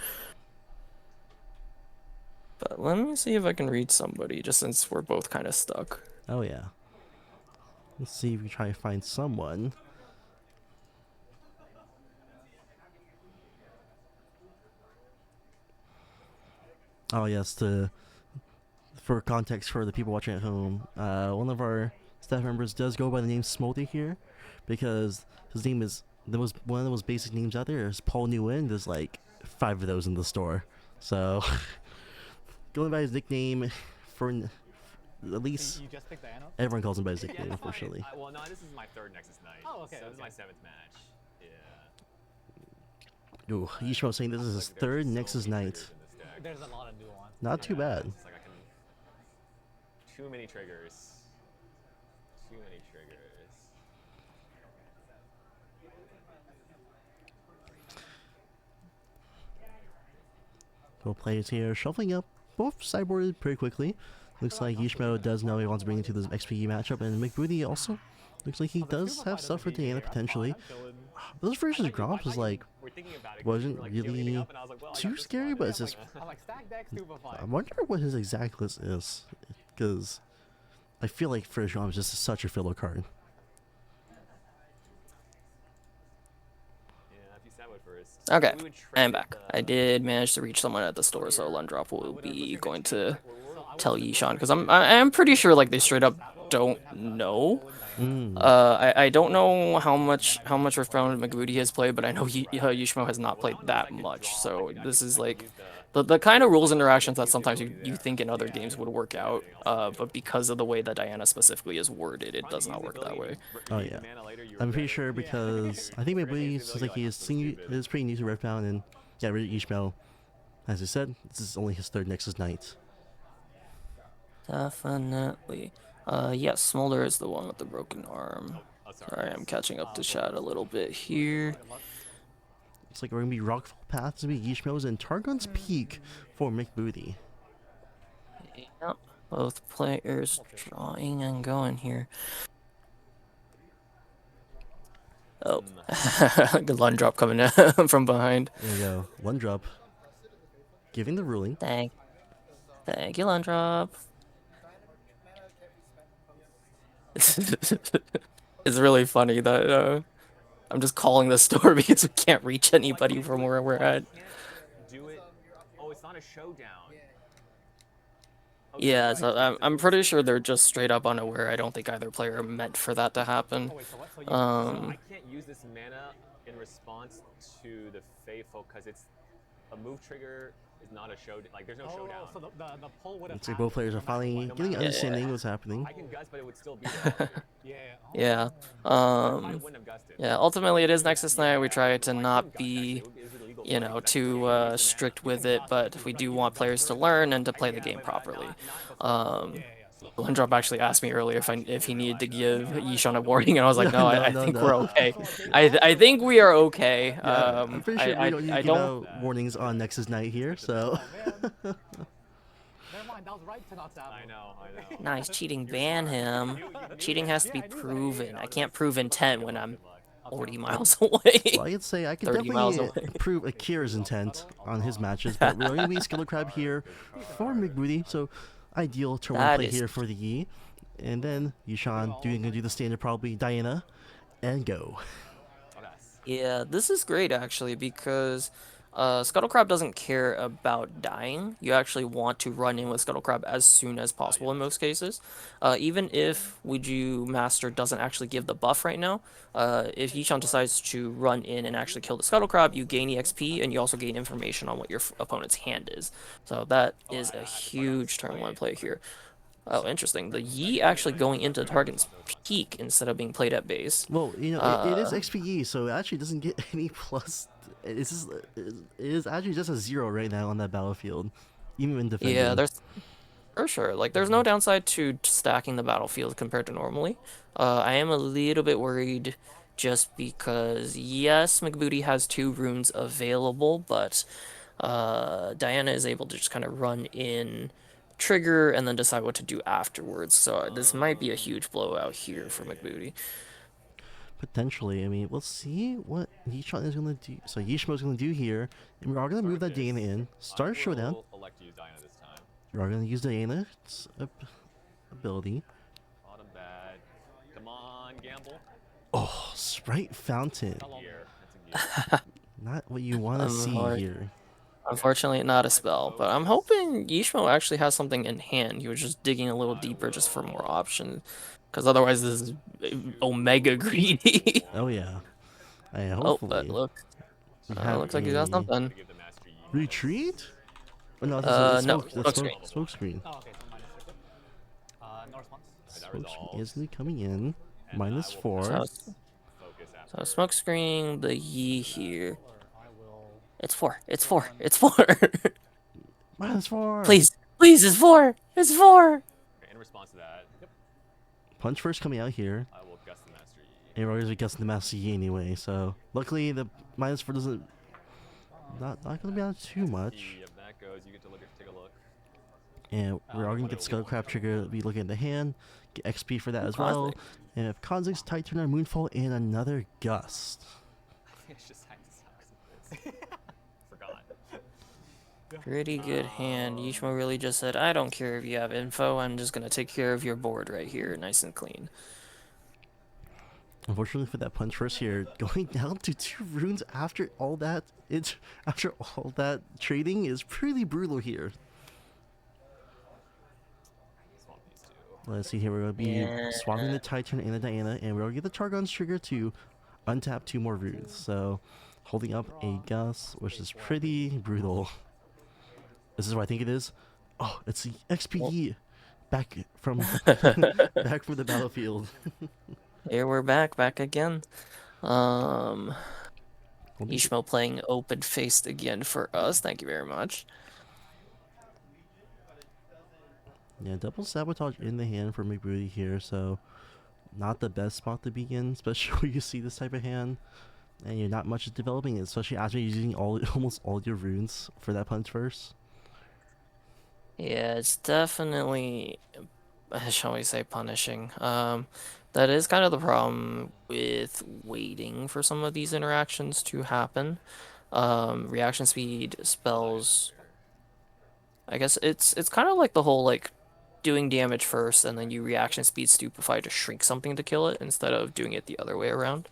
But let me see if I can reach somebody, just since we're both kind of stuck. Oh, yeah. Let's see if we try to find someone. Oh, yes, for context for the people watching at home, one of our staff members does go by the name Smolder here, because his name is one of the most basic names out there is Paul Nguyen. There's like 5 of those in the store, so going by his nickname for at least everyone calls him by his nickname, unfortunately. Well, no, this is my 3rd Nexus night. Oh, okay. So this is my 7th match. Yeah. Ooh, Yishmo saying this is his 3rd Nexus night. There's a lot of new ones. Not too bad. It's like too many triggers. Too many triggers. Both players here shuffling up, both sideboarded pretty quickly. Looks like Yishmo does know he wants to bring into this XPE matchup, and McBooty also looks like he does have stuff for Diana potentially. Those versus Gromp is like wasn't really too scary, but it's just I wonder what his exact list is, because I feel like first Gromp is just such a filler card. Okay, I'm back. I did manage to reach someone at the store, so Lundrop will be going to tell Yishan, because I'm pretty sure like they straight up don't know. I don't know how much Riftbound McBooty has played, but I know Yishmo has not played that much. So this is like the kind of rules interactions that sometimes you think in other games would work out, but because of the way that Diana specifically is worded, it does not work that way. Oh yeah, I'm pretty sure because I think McBooty seems like he is pretty new to Riftbound, and yeah, Yishmo, as I said, this is only his third Nexus night. Definitely. Yes, Smolder is the one with the broken arm. Sorry, I'm catching up to chat a little bit here. Looks like we're gonna be Rockfall Path to be Yishmo's and Targon's Peak for McBooty. Yep, both players drawing and going here. Oh, good Lund drop coming from behind. There we go, Lund drop, giving the ruling. Thank you, Lund drop. It's really funny that I'm just calling the store because we can't reach anybody from where we're at. Do it. Oh, it's not a showdown. Yeah, so I'm pretty sure they're just straight up unaware. I don't think either player meant for that to happen. I can't use this mana in response to the Faithful because it's a move trigger. Is not a show. Like there's no showdown. So the pull would have. Looks like both players are finally getting understanding what's happening. I can gust, but it would still be there. Yeah. Yeah. Ultimately, it is Nexus night. We try to not be, you know, too strict with it, but we do want players to learn and to play the game properly. Lundrop actually asked me earlier if he needed to give Yishan a warning, and I was like, no, I think we're okay. I think we are okay. I'm pretty sure we don't need to give don't. out warnings on Nexus night here, so. Never mind, that was right to not stab. I know. Nice cheating, ban him. Cheating has to be proven. I can't prove intent when I'm 40 miles away. Well, I could say I can 30 miles definitely prove Akira's intent on his matches, but we're going to be Skittle Crab here for McBooty, so ideal turn one play here for the Yi. And then Yishan going to do the standard, probably Diana, and go. Yeah, this is great actually because Scuttlecrab doesn't care about dying. You actually want to run in with Scuttlecrab as soon as possible in most cases. Even if Wuju Master doesn't actually give the buff right now, if Yishan decides to run in and actually kill the Scuttlecrab, you gain EXP and you also gain information on what your opponent's hand is. So that is a huge turn one play here. Oh, interesting. The Yi actually going into Targon's Peak instead of being played at base. Well, you know, it is XPE, so it actually doesn't get any plus. It is actually just a 0 right now on that battlefield, even when defending. Yeah, there's for sure. Like, there's no downside to stacking the battlefield compared to normally. I am a little bit worried just because, yes, McBooty has 2 runes available, but Diana is able to just kind of run in, trigger, and then decide what to do afterwards. So this might be a huge blowout here for McBooty. Potentially, I mean, we'll see what Yishan is going to do. So Yishmo's going to do here, and we are going to move that Diana in, start showdown. We are going to use Diana's ability. Bottom bad. Come on, gamble. Oh, Sprite Fountain. Not what you want to see here. Unfortunately, not a spell, but I'm hoping Yishmo actually has something in hand. He was just digging a little deeper just for more options, because otherwise this is Omega greedy. Oh yeah. Hopefully. Oh, but look. Looks like he got something. Retreat? Oh, no, smoke screen. Oh, okay, so minus 6. No response. Smoke screen isn't coming in. -4. So smoke screen the Yi here. It's 4. It's 4. -4. Please, it's 4. It's 4. In response to that, Punch first coming out here. I will gust the Master Yi. And we're going to be gusting the Master Yi anyway, so luckily the -4 doesn't... Not going to be out too much. Yep, that goes. You get to take a look. And we're all gonna get Skull Crab Trigger, be looking at the hand, get XP for that as Cosmic. well. And if Kha'Zix, Titan, Moonfall, and another Gust. I think it's just Hacks. Forgot. Pretty good hand. Yishmo really just said, I don't care if you have info, I'm just gonna take care of your board right here, nice and clean. Unfortunately for that punch first here, going down to 2 runes after all that trading is pretty brutal here. Swap these two. Let's see here, we're gonna be Yeah. swapping the Titan and the Diana, and we're gonna get the Targon's trigger to untap 2 more runes. So holding up a Gus, which is pretty brutal. This is what I think it is. Oh, it's the XPE back from back from the battlefield. Here we're back again. Holding- Yishmo playing open-faced again for us, thank you very much. Yeah, double sabotage in the hand for McBooty here, so not the best spot to begin, especially when you see this type of hand and you're not much developing it, especially after using almost all your runes for that punch first. Yeah, it's definitely, shall we say, punishing. That is kind of the problem with waiting for some of these interactions to happen. Reaction speed spells. I guess it's kind of like the whole like doing damage first and then you reaction speed stupefy to shrink something to kill it instead of doing it the other way around.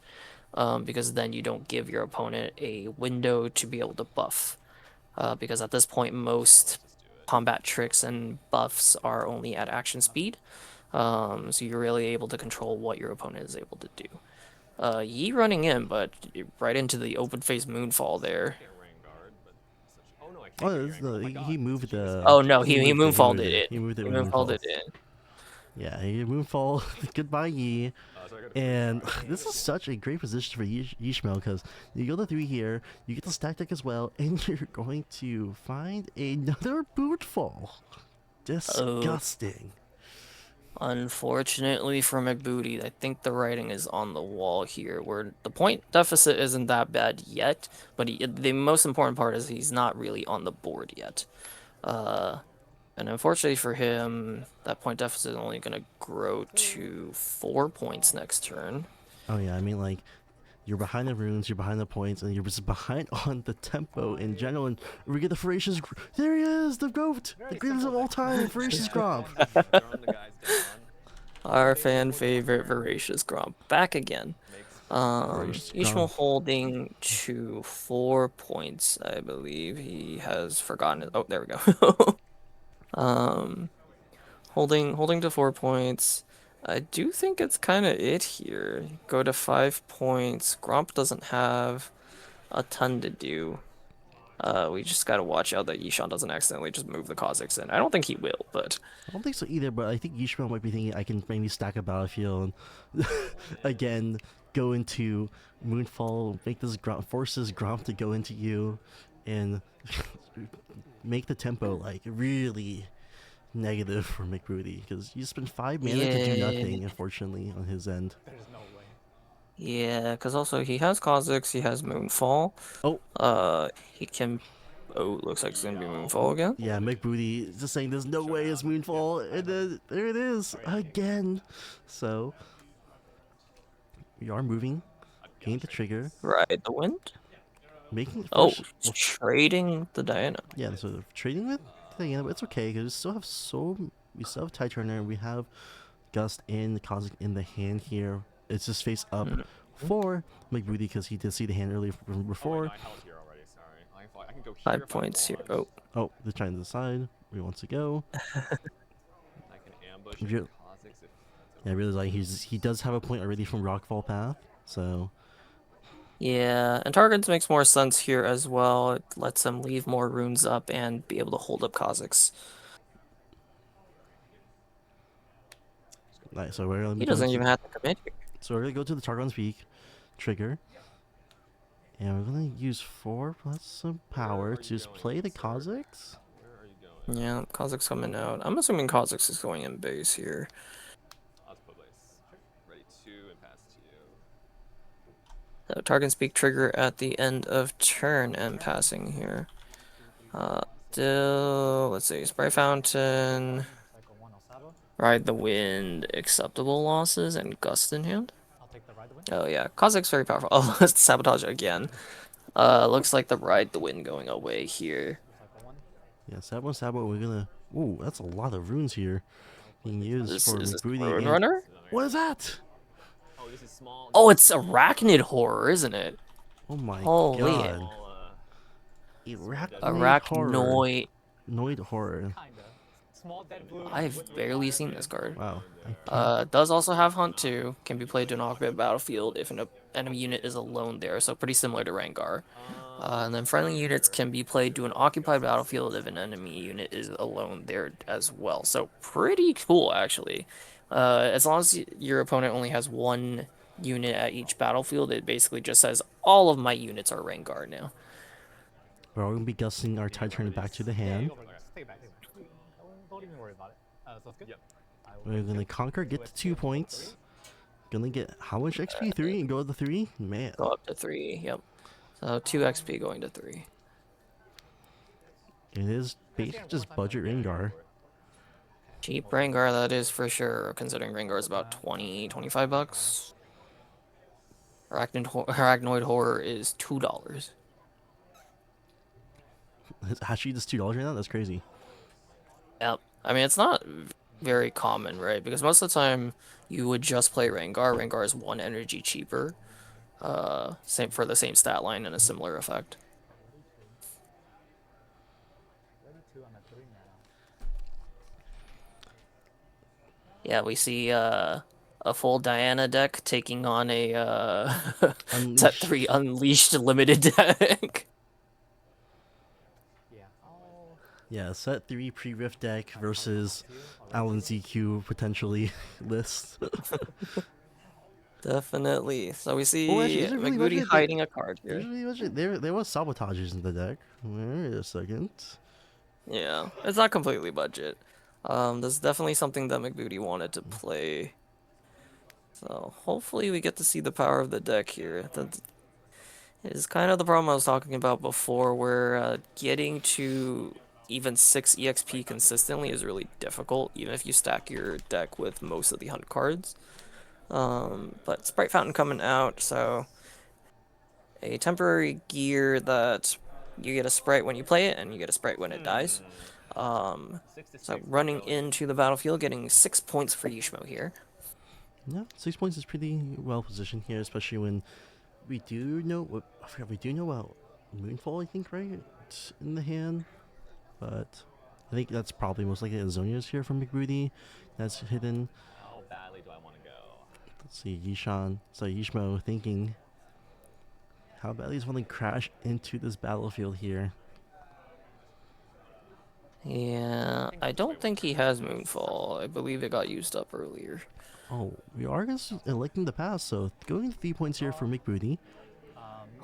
Because then you don't give your opponent a window to be able to buff. Because at this point most combat tricks and buffs are only at action speed. So you're really able to control what your opponent is able to do. Yi running in, but right into the open face moonfall there. Can't rain guard, but such. Oh no, I can't. Oh, get this is rain guard. the, my God, he it's moved a genius. the. Oh no, he moved it, moonfalled moved it. He moved it. He with moonfalled Moonfall. it in. Yeah, he moonfall. Goodbye, Yi. So I got a And free this is such a great position for Yishmael because you go to 3 here, you get the stack deck as well, and you're going to find another bootfall. Disgusting. Unfortunately for McBooty, I think the writing is on the wall here, where the point deficit isn't that bad yet, but the most important part is he's not really on the board yet. And unfortunately for him, that point deficit is only going to grow to 4 points next turn. Oh yeah, I mean like you're behind the runes, you're behind the points, and you're just behind on the tempo in general. And we get the Voracious. There he is, the goat, the greatest of all time, Voracious Gromp. throwing the guys down. Our fan favorite Voracious Gromp back again. Voracious Ishmael Gromp. holding to 4 points, I believe. He has forgotten it. Oh, there we go. Holding to 4 points. I do think it's kind of it here. Go to 5 points. Gromp doesn't have a ton to do. We just gotta watch out that Yishan doesn't accidentally just move the Kha'Zix in. I don't think he will, but I don't think so either, but I think Yishmael might be thinking I can maybe stack a battlefield and again go into Moonfall, make this force this Gromp to go into you, and make the tempo like really negative for McBooty because you spend 5 mana to do Yeah. nothing, unfortunately, on his end. There's no way. yeah, because also he has Kha'Zix, he has Moonfall. Oh. He can. Oh, looks like it's gonna be Moonfall again. Yeah, McBooty is just saying there's no way it's Moonfall, and then there it is again. So we are moving, getting the trigger, Ride the wind. making Oh, well, trading the Diana. yeah, sort of trading with Diana, but it's okay because we still have Tide Turner, we have Gust and Cosmic in the hand here. It's just face up for McBooty because he did see the hand earlier from Oh, before. wait, no, I held here already. Sorry. I can go here. 5 if I points here. want. Oh, Oh, they're trying to decide where he wants to go. I can ambush Re- Kha'Zix if that's Yeah, I really like he does have a point already from Rockfall Path, so yeah, and Targets makes more sense here as well. It lets him leave more runes up and be able to hold up Kha'Zix. nice. So we're gonna He be doesn't going even to, have to commit here. so we're gonna go to the Targon's Peak trigger, and we're gonna use 4 plus some power to just play the Kha'Zix. Where are you going? Yeah, Kha'Zix coming out. I'm assuming Kha'Zix is going in base here. I'll just put place. Ready to and pass to you. So Target speak trigger at the end of turn and passing here. Still, let's see, Spray Fountain, Ride the Wind, acceptable losses, and Gust in hand. Oh yeah, Kazac's very powerful. Oh, let's Sabotage again. Looks like the Ride the Wind going away here. Yeah, Sabo, we're gonna... Ooh, that's a lot of runes here being used This for is this McBooty. Rune And... Runner? What is that? Oh, this is small. Oh, it's Arachnid Horror, isn't it? Oh my Holy god. Small, Arachnoid horror. Arachnoid. Noid horror. small dead blue. I've barely seen this card. Wow. Does also have Hunt too. Can be played to an occupied battlefield if an enemy unit is alone there, so pretty similar to Rengar. And then friendly units can be played to an occupied battlefield if an enemy unit is alone there as well. So pretty cool, actually. As long as your opponent only has one unit at each battlefield, it basically just says all of my units are Rengar now. We're all gonna be gussing our Titan back to the hand. Don't even worry about it. So it's good. Yep. We're gonna conquer, get to 2 points. Gonna get how much XP? 3 and go to the 3? Man. Go up to 3, yep. So 2 XP going to 3. It is basically just budget Rengar. Cheap Rengar, that is for sure, considering Rengar is about 20-25 bucks. Arachnoid Horror is $2. It's actually just $2 right now? That's crazy. Yep. I mean, it's not very common, right? Because most of the time, you would just play Rengar. Rengar is 1 energy cheaper. Same for the same stat line and a similar effect. Yeah, we see a full Diana deck taking on a set 3 Unleashed limited deck. Yeah, set 3 pre-rift deck versus Alan ZQ potentially list. Definitely. So we see Well, actually, is it really McBooty budget? hiding a card here. Usually, there was sabotages in the deck. Wait a second. Yeah, it's not completely budget. There's definitely something that McBooty wanted to play. So hopefully we get to see the power of the deck here. That is kind of the problem I was talking about before, where getting to even 6 EXP consistently is really difficult, even if you stack your deck with most of the hunt cards. But Sprite Fountain coming out, so a temporary gear that you get a sprite when you play it, and you get a sprite when it dies. So running into the battlefield, getting 6 points for Yishmo here. Yeah, 6 points is pretty well positioned here, especially when we do know what I forgot. We do know about Moonfall, I think, right? It's in the hand, but I think that's probably most likely Azonia's here from McBooty. That's hidden. How badly do I want to go? Let's see, Yishmo thinking how badly does one to crash into this battlefield here. Yeah, I don't think he has Moonfall. I believe it got used up earlier. Oh, we are electing the pass, so going 3 points here for McBooty.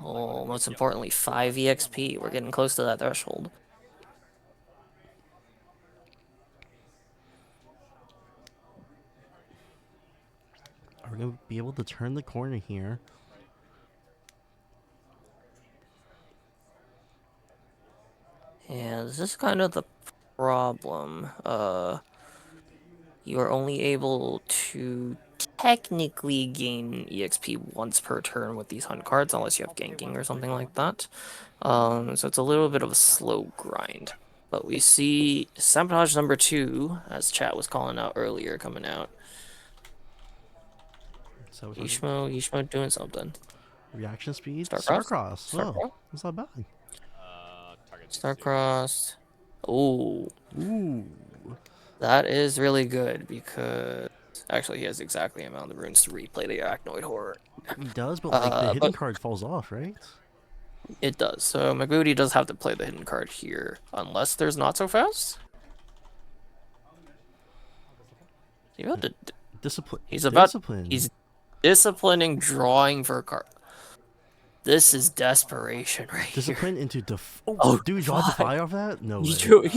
Oh, most importantly, 5 EXP. We're getting close to that threshold. Are we going to be able to turn the corner here? Yeah, this is kind of the problem. You are only able to technically gain EXP once per turn with these hunt cards, unless you have ganking or something like that. So it's a little bit of a slow grind. But we see Sabotage number 2, as chat was calling out earlier, coming out. Yishmo doing something. Reaction speed? Starcross? Oh, that's not bad. Starcrossed. Ooh. Ooh. That is really good, because actually he has exactly the amount of runes to replay the Arachnoid Horror. He does, but like the hidden card falls off, right? It does. So McBooty does have to play the hidden card here, unless there's not so fast. You have to. Discipline. He's about. Discipline. He's disciplining, drawing for a card. This is desperation right Discipline here. into Oh, dude, you draw Defy off that? No He way. drew it.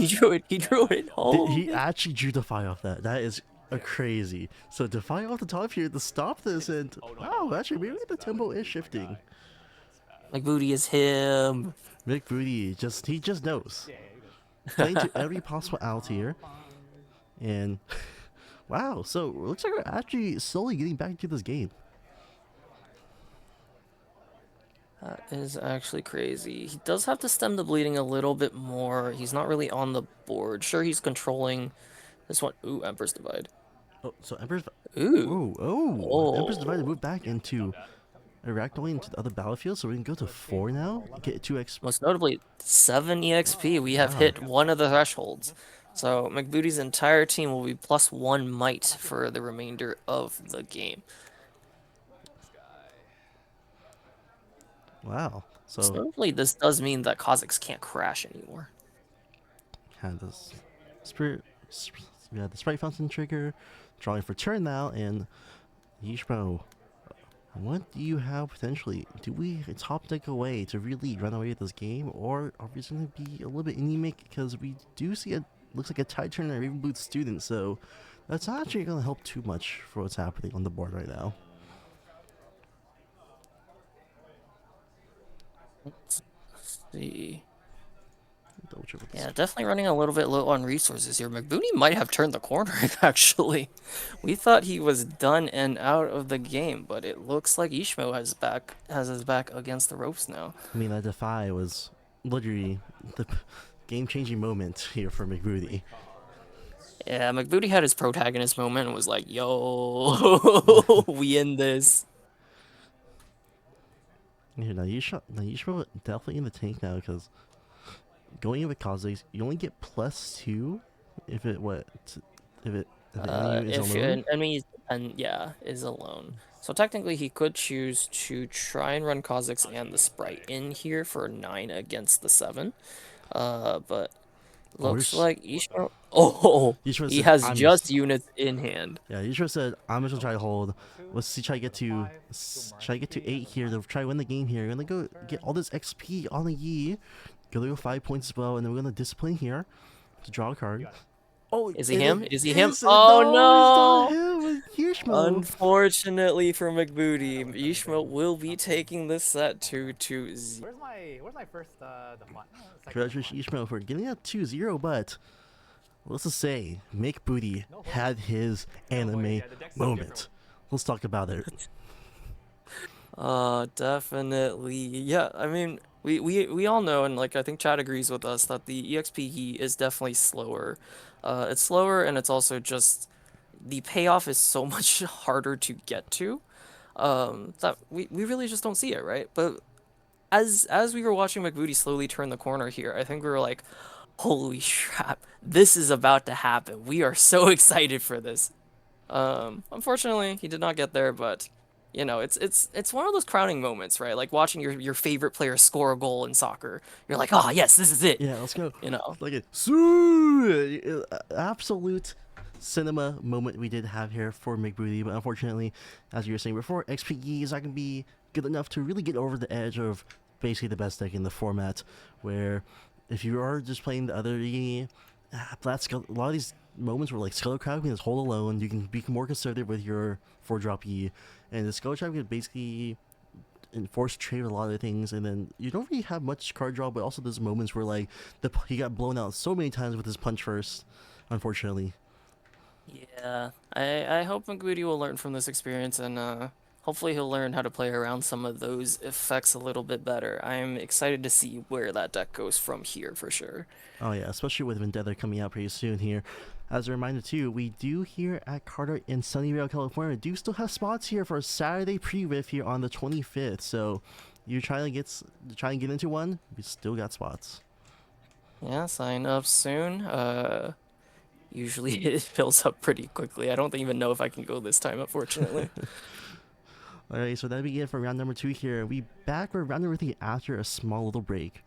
He drew it home. He actually drew Defy off that. That is a crazy. So Defy off the top here to stop this, and wow, actually maybe the tempo is shifting. McBooty is him. McBooty he just knows. playing to every possible out here. And wow, so it looks like we're actually slowly getting back into this game. That is actually crazy. He does have to stem the bleeding a little bit more. He's not really on the board. Sure, he's controlling this one. Ooh, Emperor's Divide. Oh, so Emperor's. Ooh. Emperor's Divide to Oh. move back into Iraq, going into the other battlefield. So we can go to 4 now. Get 2x. Most notably, 7 EXP. We have Wow. hit one of the thresholds. So McBooty's entire team will be +1 might for the remainder of the game. Wow. So So notably, this does mean that Kazakhs can't crash anymore. had this spirit. We had the Sprite Fountain trigger, drawing for turn now, and Yishmo. What do you have potentially? Do we top deck away to really run away with this game, or are we just going to be a little bit anemic because we do see a looks like a tide turn and a Raven Boot student, so that's not actually going to help too much for what's happening on the board right now. Let's see. Double check with this. Yeah, definitely running a little bit low on resources here. McBooty might have turned the corner, actually. We thought he was done and out of the game, but it looks like Ishmo has his back against the ropes now. I mean, that Defy was literally the game-changing moment here for McBooty. Yeah, McBooty had his protagonist moment and was like, yo, we in this. Here, now Yishmo definitely in the tank now because going in with Kazakhs, you only get +2 if it if the enemy is If alone. an enemy is alone. So technically he could choose to try and run Kazakhs and the Sprite in here for 9 against the 7. But looks like Ishmael. Oh, Yishmo he said, has "I'm just units in hand. Yeah, Yishmo said, I'm just gonna try to hold. Let's see, try to get to 8 here to try to win the game here. We're gonna go get all this XP on the Yi. Gonna go 5 points as well, and then we're gonna discipline here to draw a card. Oh, Is he him? Is he him? it. Oh No, no! it's not him. It's Yishmo. Unfortunately for McBooty, Ishmael will be taking this set 2-0. Where's my first define? Congratulations, Yishmo, for getting that 2-0, but let's just say Mick Booty had his anime moment. Let's talk about it. Definitely. Yeah, I mean, we all know, and like I think Chad agrees with us, that the EXP is definitely slower. It's slower, and it's also just the payoff is so much harder to get to, that we really just don't see it, right? But as we were watching McBooty slowly turn the corner here, I think we were like, holy crap, this is about to happen. We are so excited for this. Unfortunately, he did not get there, but you know, it's one of those crowning moments, right? Like watching your favorite player score a goal in soccer. You're like, oh yes, this is it. Yeah, let's go. You know. Like a absolute cinema moment we did have here for McBooty, but unfortunately, as you were saying before, XPE is not going to be good enough to really get over the edge of basically the best deck in the format, where if you are just playing the other a lot of these moments where like Sculler Crab can just hold alone, you can be more conservative with your 4-drop E, and the Sculler Crab can basically enforce trade with a lot of things, and then you don't really have much card draw, but also there's moments where like he got blown out so many times with his punch first, unfortunately. Yeah, I hope McBooty will learn from this experience, and hopefully he'll learn how to play around some of those effects a little bit better. I'm excited to see where that deck goes from here for sure. Oh yeah, especially with Vendetta coming out pretty soon here. As a reminder too, we do here at Carter in Sunnyvale, California, do still have spots here for a Saturday pre-riff here on the 25th. So you're trying to get into one, we still got spots. Yeah, sign up soon. Usually it fills up pretty quickly. I don't even know if I can go this time, unfortunately. Alright, so that'll be it for round number 2 here. We back for round number 3 after a small little break.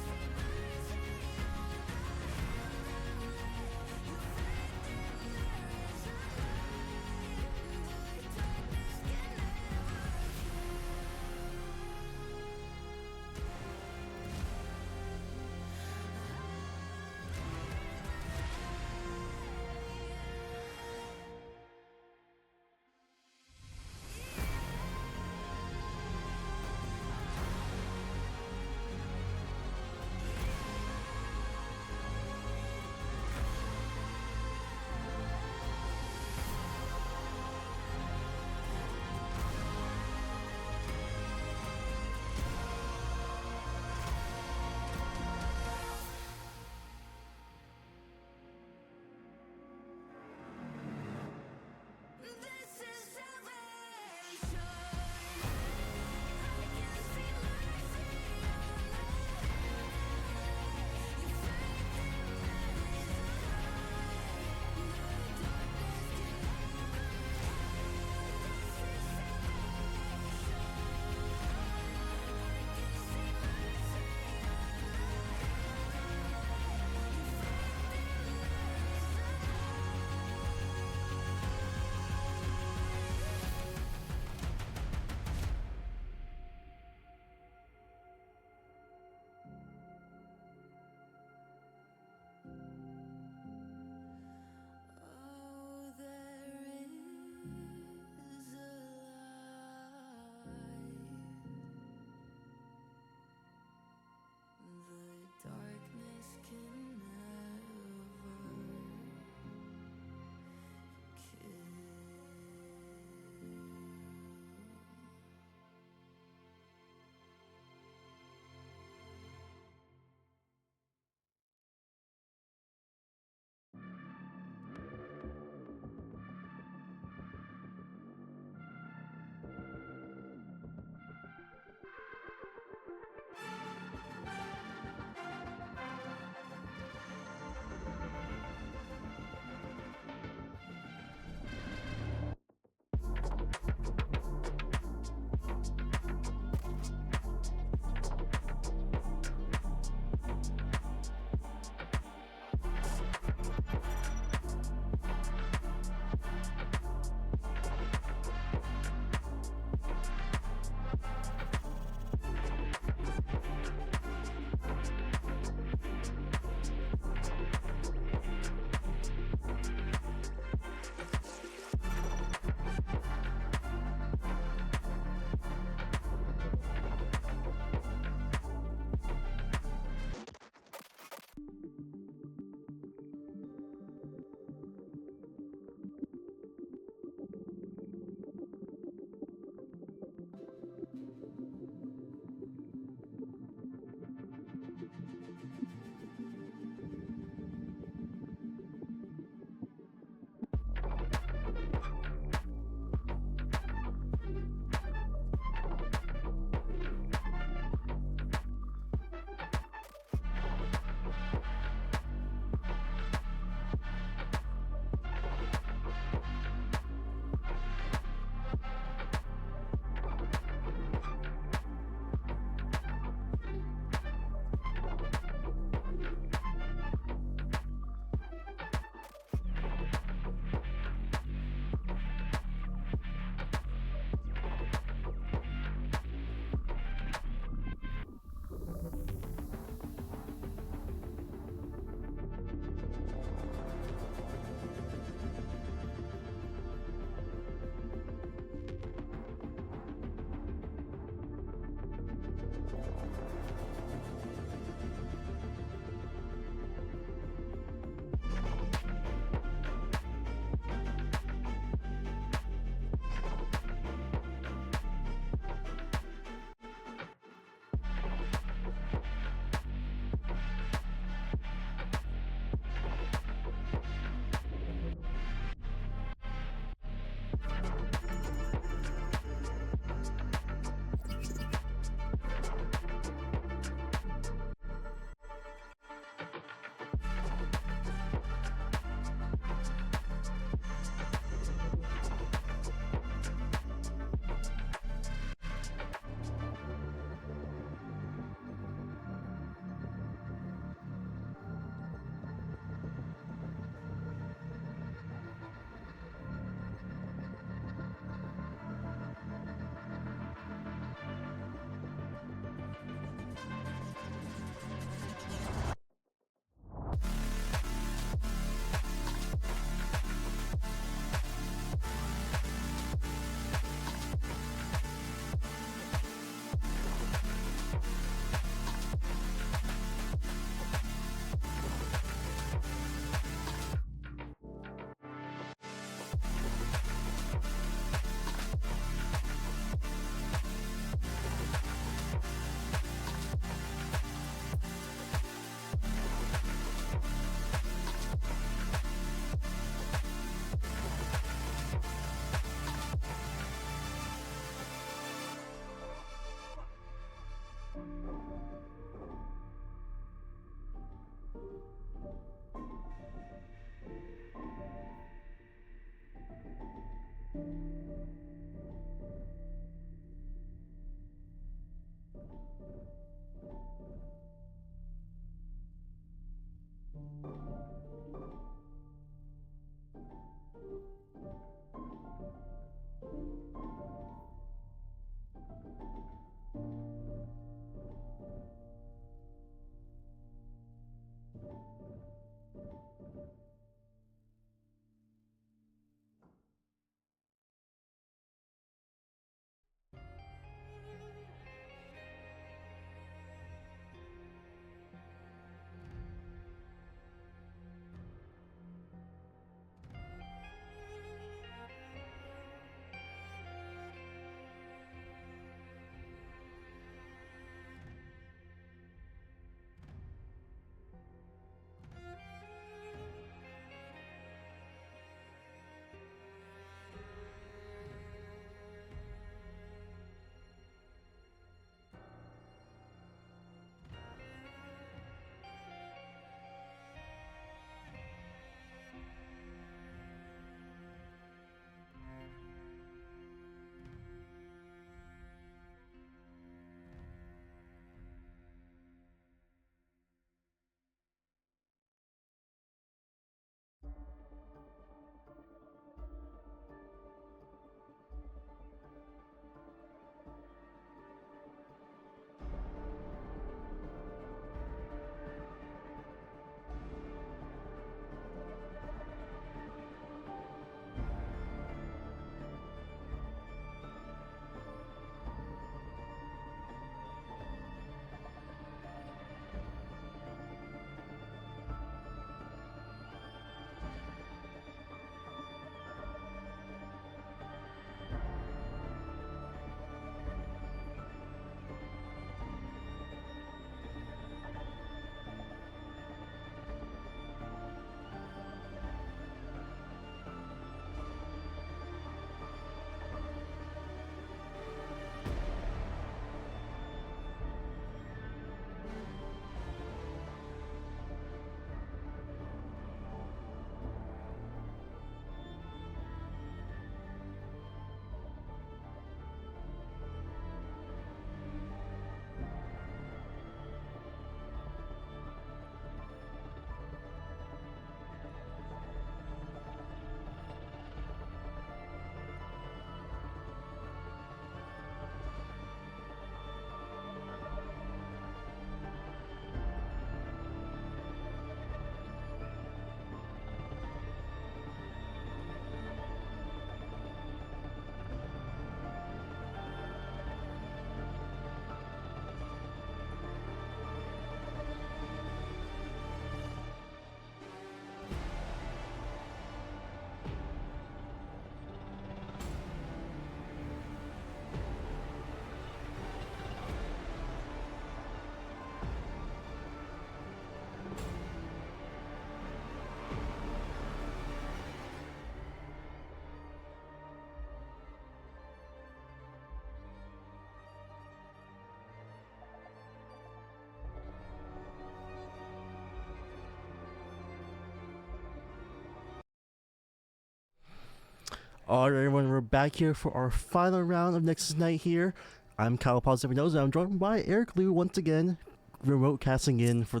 Alright, everyone, we're back here for our final round of Nexus Night here. I'm Kyle Positive Knows, and I'm joined by Eric Liu once again, remote casting in for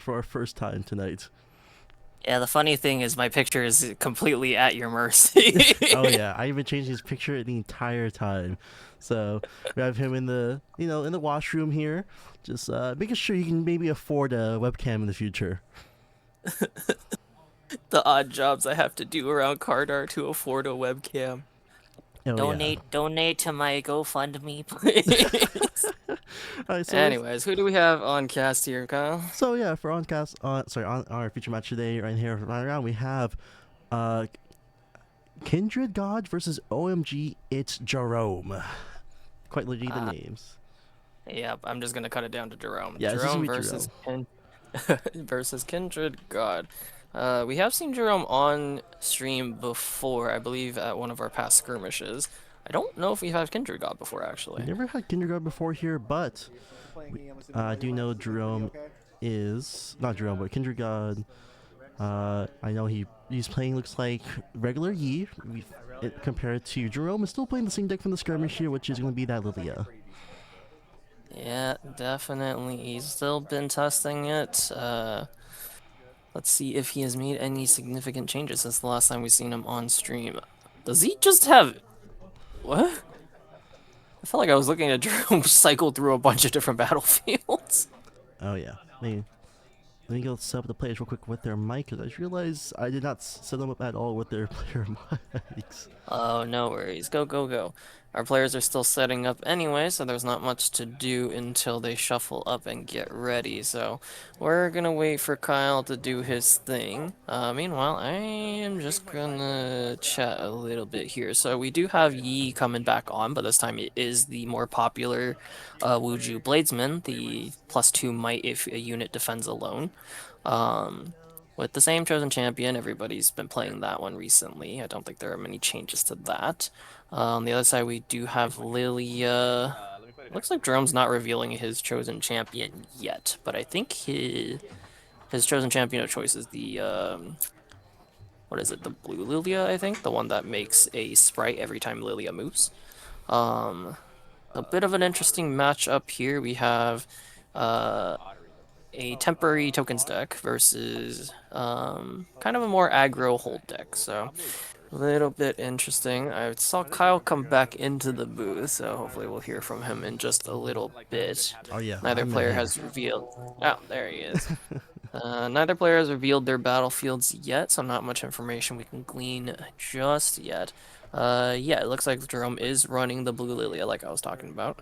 our first time tonight. Yeah, the funny thing is my picture is completely at your mercy. Oh yeah, I even changed his picture the entire time. So we have him in the in the washroom here, just making sure you can maybe afford a webcam in the future. The odd jobs I have to do around card art to afford a webcam. Oh, Donate to my GoFundMe, please. Alright, so Anyways, who do we have on cast here, Kyle? So yeah, for on our feature match today, right here, right around, we have Kindred God versus OMG It's Jerome. Quite legit the names. Yep, I'm just gonna cut it down to Jerome. Yeah, it's just Jerome gonna be versus versus Kindred God. We have seen Jerome on stream before, I believe, at one of our past skirmishes. I don't know if we've had Kindred God before, actually. We never had Kindred God before here, but I do know Jerome is not Jerome, but Kindred God. I know he's playing, looks like regular Yi. Compared to Jerome is still playing the same deck from the skirmish here, which is going to be that Lilia. Yeah, definitely. He's still been testing it. Let's see if he has made any significant changes since the last time we've seen him on stream. Does he just have... What? I felt like I was looking at Jerome cycle through a bunch of different battlefields. Oh yeah. Let me go set up the players real quick with their mic, because I just realized I did not set them up at all with their player mics. Oh, no worries. Go, go, go. Our players are still setting up anyway, so there's not much to do until they shuffle up and get ready. So we're gonna wait for Kyle to do his thing. Meanwhile, I am just gonna chat a little bit here. So we do have Yi coming back on, but this time it is the more popular Wuju Bladesman, the +2 might if a unit defends alone. With the same chosen champion, everybody's been playing that one recently. I don't think there are many changes to that. On the other side, we do have Lilia. Looks like Jerome's not revealing his chosen champion yet, but I think his chosen champion of choice is the what is it? The blue Lilia, I think, the one that makes a sprite every time Lilia moves. A bit of an interesting matchup here. We have a temporary tokens deck versus kind of a more aggro hold deck. So a little bit interesting. I saw Kyle come back into the booth, so hopefully we'll hear from him in just a little bit. Oh yeah. Neither player has revealed. Oh, there he is. Neither player has revealed their battlefields yet, so not much information we can glean just yet. Yeah, it looks like Jerome is running the blue Lilia, like I was talking about.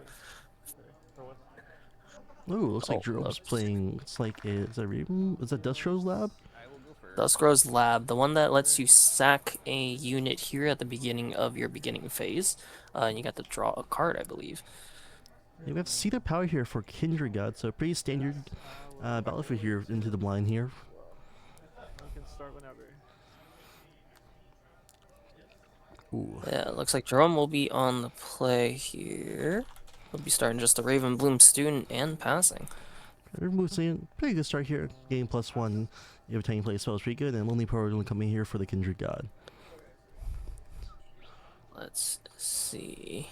Ooh, looks like Jerome's playing. It's like is that Dustrow's Lab? Duskgrow's Lab, the one that lets you sack a unit here at the beginning of your beginning phase. And you got to draw a card, I believe. Yeah, we have Cedar Power here for Kindred God, so pretty standard battlefield here into the blind here. We can start whenever. Ooh. Yeah, it looks like Jerome will be on the play here. He'll be starting just a Raven Bloom student and passing. Pretty good start here. Game +1 every time you play a spell is pretty good, and Lonely Pro is going to come in here for the Kindred God. Let's see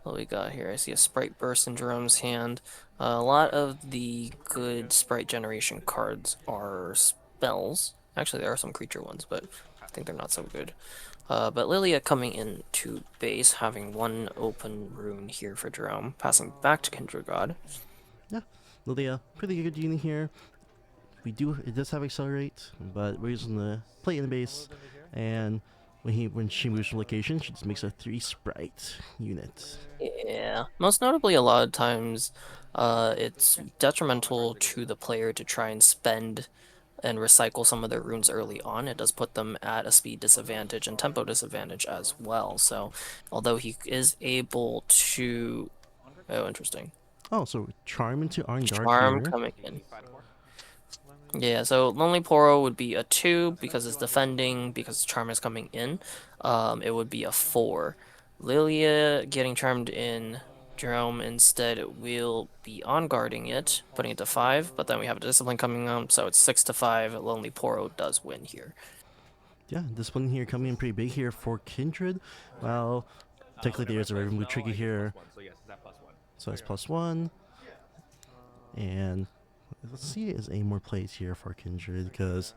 what we got here. I see a Sprite Burst in Jerome's hand. A lot of the good Sprite generation cards are spells. Actually, there are some creature ones, but I think they're not so good. But Lilia coming into base, having one open rune here for Jerome, passing back to Kindred God. Yeah, Lilia, pretty good unit here. It does have Accelerate, but we're using the play in the base, and when she moves from location, she just makes a 3 sprite unit. Yeah, most notably, a lot of times, it's detrimental to the player to try and spend and recycle some of their runes early on. It does put them at a speed disadvantage and tempo disadvantage as well. So, although he is able to... Oh, interesting. Oh, so Charm into On Guard Charm here. coming in. Yeah, so Lonely Poro would be a 2 because it's defending, because Charm is coming in. It would be a 4. Lilia getting charmed in. Jerome instead will be on guarding it, putting it to 5, but then we have a discipline coming up, so it's 6 to 5. Lonely Poro does win here. Yeah, this one here coming in pretty big here for Kindred. Well, technically there's a remove trigger here, So yes, is that +1? so it's +1. And let's see is any more plays here for Kindred, because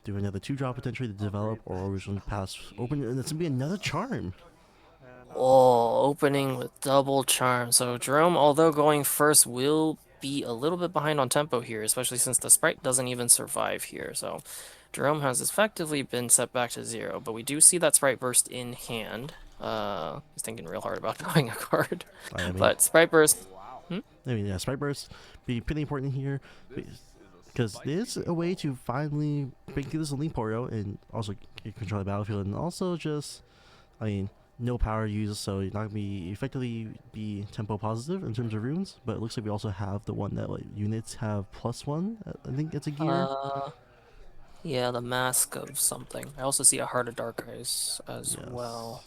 do another 2-drop potentially to develop, or we're just going to pass open, and it's going to be another charm. Oh, opening with double charm. So Jerome, although going first, will be a little bit behind on tempo here, especially since the sprite doesn't even survive here. So Jerome has effectively been set back to 0, but we do see that sprite burst in hand. He's thinking real hard about drawing a card. But sprite burst. Yeah, sprite burst be pretty important here, because there's a way to finally break through this Elite Poro and also control the battlefield, and also just, I mean, no power used, so you're not gonna be effectively be tempo positive in terms of runes. But it looks like we also have the one that like units have +1. I think it's a gear. Yeah, the mask of something. I also see a Heart of Dark Eyes as well.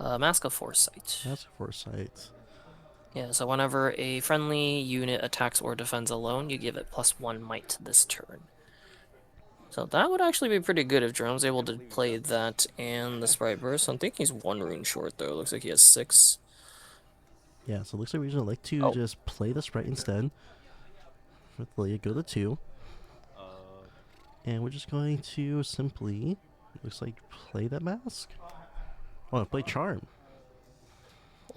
Mask of Foresight. Mask of Foresight. Yeah, so whenever a friendly unit attacks or defends alone, you give it +1 might this turn. So that would actually be pretty good if Jerome's able to play that and the Sprite Burst. I think he's 1 rune short, though. Looks like he has 6. Yeah, so it looks like we just like to just play the Sprite instead. With Leia, go to 2. And we're just going to simply, looks like, play that mask. Oh, play Charm.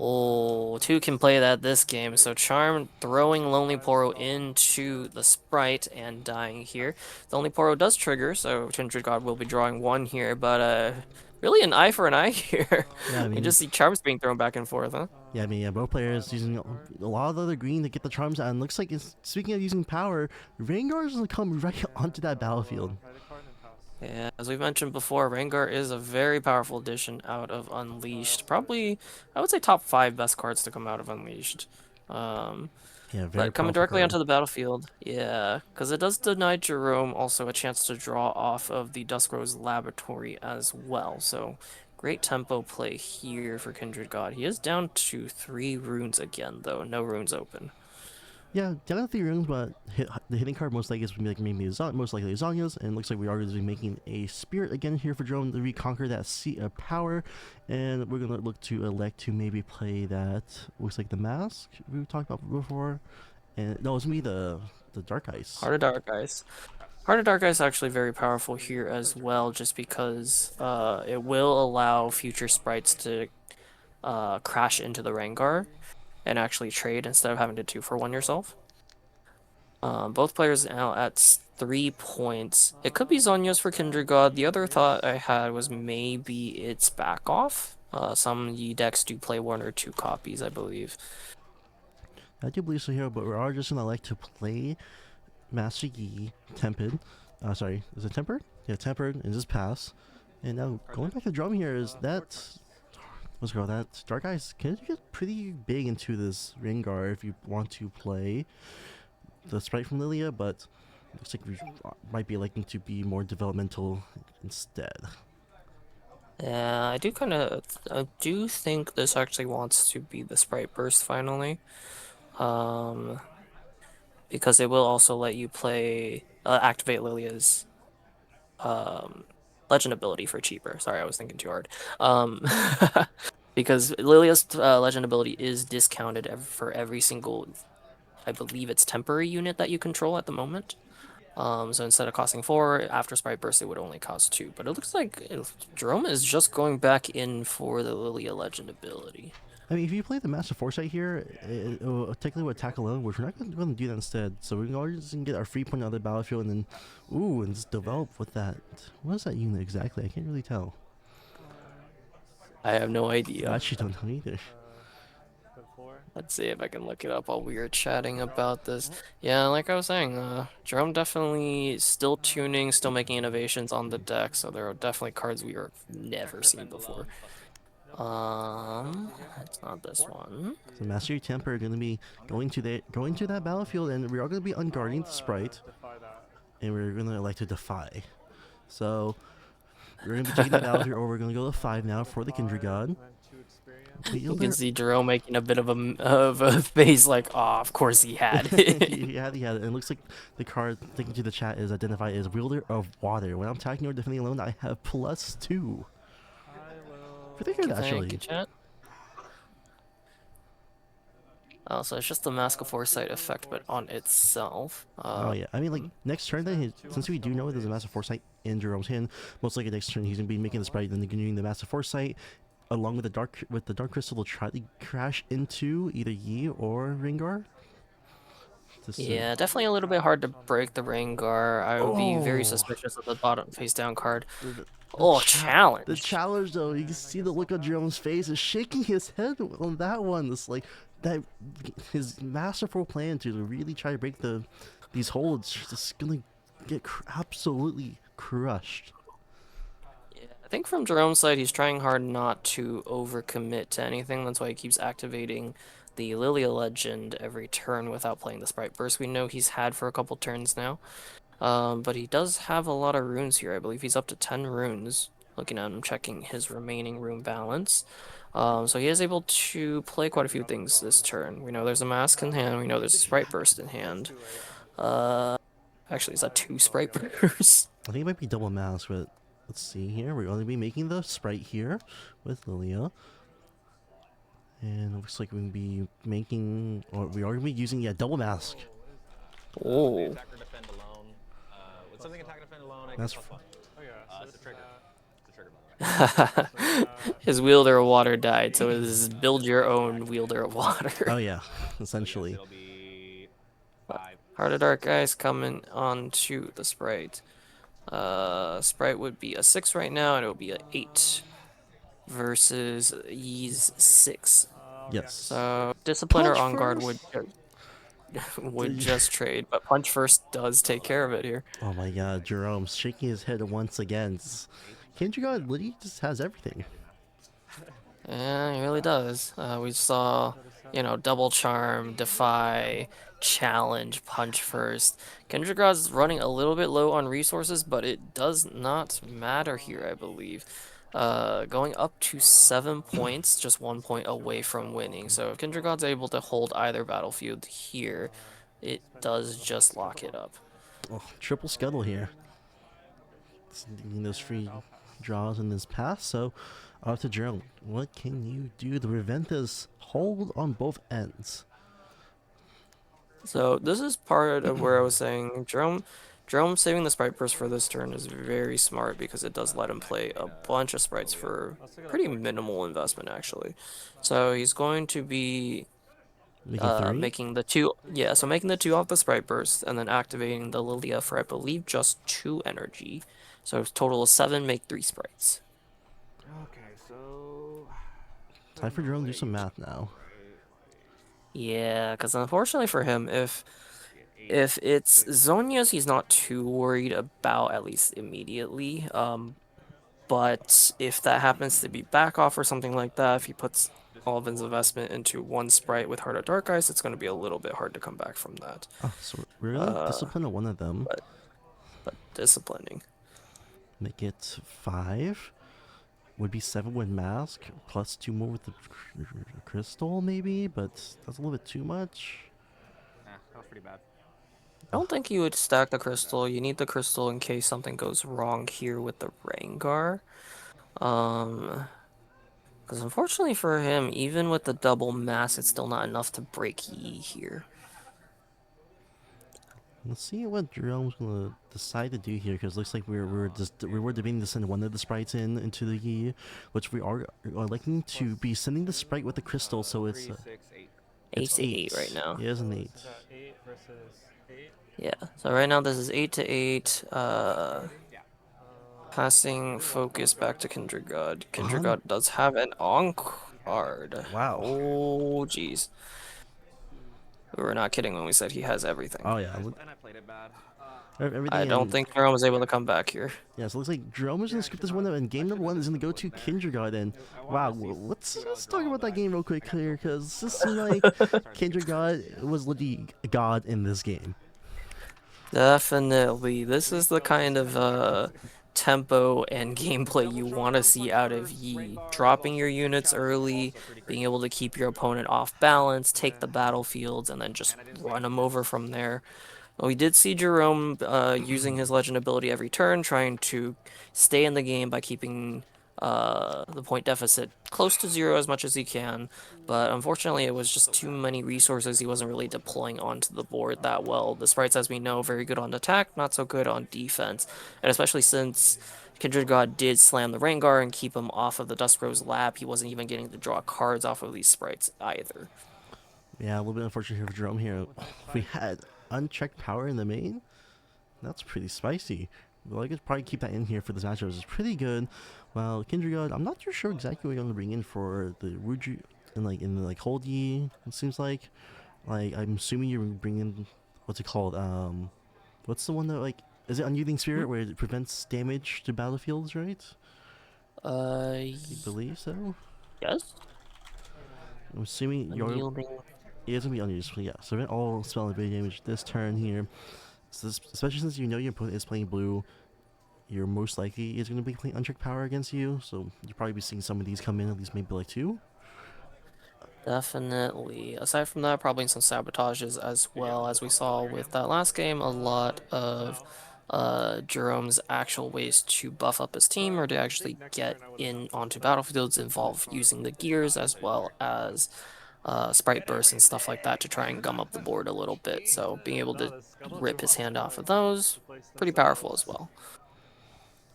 Oh, 2 can play that this game. So Charm throwing Lonely Poro into the Sprite and dying here. The Lonely Poro does trigger, so Kindred God will be drawing 1 here, but really an eye for an eye here. Yeah, I mean, you just see Charms being thrown back and forth, huh? Yeah, I mean, yeah, both players using a lot of the other green to get the charms out. And looks like, speaking of using power, Rengar is going to come right onto that battlefield. Yeah, as we've mentioned before, Rengar is a very powerful addition out of Unleashed. Probably, I would say top 5 best cards to come out of Unleashed. Yeah, but coming directly onto the battlefield, yeah, because it does deny Jerome also a chance to draw off of the Dusk Rose Laboratory as well. So great tempo play here for Kindred God. He is down to 3 runes again, though. No runes open. Yeah, down to 3 runes, but the hitting card most likely is going to be like maybe most likely Zanya's, and it looks like we are going to be making a Spirit again here for Jerome to reconquer that seat of power, and we're going to look to elect to maybe play that, looks like the Mask we talked about before, and no, it's me the Dark Ice. Heart of Dark Ice. Heart of Dark Ice is actually very powerful here as well, just because it will allow future sprites to crash into the Rengar and actually trade instead of having to 2-for-1 yourself. Both players now at 3 points. It could be Zonya's for Kindred God. The other thought I had was maybe it's back off. Some Yi decks do play 1 or 2 copies, I believe. I do believe so here, but we are just going to like to play Master Yi, Tempered. Sorry, is it Tempered? Yeah, Tempered, and just pass. And now going back to the drum here is that, let's go, that Dark Eyes can get pretty big into this Rengar if you want to play the sprite from Lilia, but looks like we might be liking to be more developmental instead. Yeah, I do think this actually wants to be the Sprite Burst finally. Because it will also let you play, activate Lilia's legend ability for cheaper. Sorry, I was thinking too hard. Because Lilia's legend ability is discounted for every single, I believe it's temporary unit that you control at the moment. So instead of costing 4, after Sprite Burst, it would only cost 2. But it looks like Jerome is just going back in for the Lilia legend ability. I mean, if you play the Master Foresight here, it will technically attack alone, which we're not going to do that instead. So we're going to get our free point out of the battlefield and then, and just develop with that. What is that unit exactly? I can't really tell. I have no idea. I actually don't know either. Let's see if I can look it up while we are chatting about this. Yeah, like I was saying, Jerome definitely still tuning, still making innovations on the deck, so there are definitely cards we have never seen before. It's not this one. So Master Yi Temper are going to be going to that battlefield, and we are going to be unguarding the sprite, and we're going to elect to defy. So we're going to be taking that battlefield, or we're going to go to 5 now for the Kindred God. You can Wielder. see Jerome making a bit of a face like, oh, of course he had it. he had it. It looks like the card thinking to the chat is identified as wielder of water. When I'm attacking or defending alone, I have +2. Pretty good, Thank you, actually. chat. Oh, so it's just the Mask of Foresight effect, but on itself. Oh yeah, I mean like next turn then, since we do know there's a Massive Foresight in Jerome's hand, most likely next turn he's gonna be making the sprite and then continuing the Massive Foresight, along with the dark crystal to try to crash into either Yi or Rengar. Yeah, definitely a little bit hard to break the Rengar. I would be very Oh. suspicious of the bottom face down card. The Challenge. The challenge though, you can see the look on Jerome's face is shaking his head on that one. It's like that his masterful plan to really try to break these holds just gonna get absolutely crushed. Yeah, I think from Jerome's side, he's trying hard not to overcommit to anything. That's why he keeps activating the Lilia Legend every turn without playing the Sprite Burst we know he's had for a couple turns now. But he does have a lot of runes here. I believe he's up to 10 runes. Looking at him, checking his remaining rune balance. So he is able to play quite a few things this turn. We know there's a Mask in hand. We know there's a Sprite Burst in hand. Actually, is that 2 Sprite Bursts? I think it might be double mask, but let's see here. We're going to be making the sprite here with Lilia. And it looks like we're going to be making, or we are going to be using, double mask. Oh. Attack or defend alone. With something attack or defend alone, I That's guess plus 1. Oh yeah. It's a trigger. It's a trigger button. His wielder of water died, so it is build your own wielder of water. Oh yeah, essentially. It'll be 5. Heart of Dark Eyes coming onto the sprite. Sprite would be a 6 right now, and it would be a 8 versus Yi's 6. Yes. So Discipliner Punch on guard first. would just trade, but Punch First does take care of it here. Oh my god, Jerome's shaking his head once again. Kendrick God Liddy just has everything. Yeah, he really does. We saw, Double Charm, Defy, Challenge, Punch First. Kendrick God's running a little bit low on resources, but it does not matter here, I believe. Going up to 7 points, just 1 point away from winning. So if Kendrick God's able to hold either battlefield here, it does just lock it up. Oh, triple scuttle here. Needing those free draws in this pass. So, up to Jerome. What can you do to prevent this hold on both ends? So this is part of where I was saying Jerome saving the Sprite Burst for this turn is very smart because it does let him play a bunch of sprites for pretty minimal investment actually. So he's going to be making the 2 off the Sprite Burst and then activating the Lilia for I believe just 2 energy. So total of 7, make 3 sprites. Okay, so Time for Jerome to do some math now. Yeah, because unfortunately for him, if it's Zonia's, he's not too worried about, at least immediately. But if that happens to be back off or something like that, if he puts all of his investment into 1 sprite with Heart of Dark Eyes, it's going to be a little bit hard to come back from that. Oh, so we're gonna discipline one of them. But disciplining. Make it 5. Would be 7 with mask, plus 2 more with the crystal, maybe, but that's a little bit too much. that was pretty bad. I don't think you would stack the crystal. You need the crystal in case something goes wrong here with the Rengar. Because unfortunately for him, even with the double mass, it's still not enough to break Yi here. Let's see what Jerome's gonna decide to do here, because it looks like we were debating to send one of the sprites into the Yi, which we are liking to be sending the sprite with the crystal, so it's 3, 6, 8. It's 8 right now. It is an 8. Is that 8 versus 8? Yeah, so right now this is 8 to 8. Passing focus back to Kindred God. Kindred God does have an on-card. Wow. Oh, jeez. We were not kidding when we said he has everything. Oh yeah. And I played it bad. Everything I don't think Jerome was able to come back here. Yeah, so it looks like Jerome is gonna script this one up, and game number 1 is gonna go to Kindred God. And wow, let's talk about that game real quick here, because this seemed like Kindred God was the god in this game. Definitely. This is the kind of tempo and gameplay you want to see out of Yi. Dropping your units early, being able to keep your opponent off balance, take the battlefields, and then just run them over from there. We did see Jerome using his legend ability every turn, trying to stay in the game by keeping the point deficit close to 0 as much as he can. But unfortunately, it was just too many resources he wasn't really deploying onto the board that well. The sprites, as we know, very good on attack, not so good on defense. And especially since Kindred God did slam the Rengar and keep him off of the Duskrow's lap, he wasn't even getting to draw cards off of these sprites either. Yeah, a little bit unfortunate here for Jerome here. We had unchecked power in the main. That's pretty spicy. Well, I could probably keep that in here for this matchup. It's pretty good. Well, Kindred God, I'm not too sure exactly what you're going to bring in for the Wuju and in the Hold Yi, it seems like. I'm assuming you're bringing, what's it called? What's the one that, is it Unyielding Spirit where it prevents damage to battlefields, right? I believe so. Yes? I'm assuming you're... Unyielding. It is going to be unused, yeah. So prevent all spell and ability damage this turn here. So especially since you know your opponent is playing blue, you're most likely is going to be playing unchecked power against you. So you'll probably be seeing some of these come in, at least maybe 2. Definitely. Aside from that, probably some sabotages as well. As we saw with that last game, a lot of Jerome's actual ways to buff up his team or to actually get in onto battlefields involve using the gears as well as sprite bursts and stuff like that to try and gum up the board a little bit. So being able to rip his hand off of those, pretty powerful as well.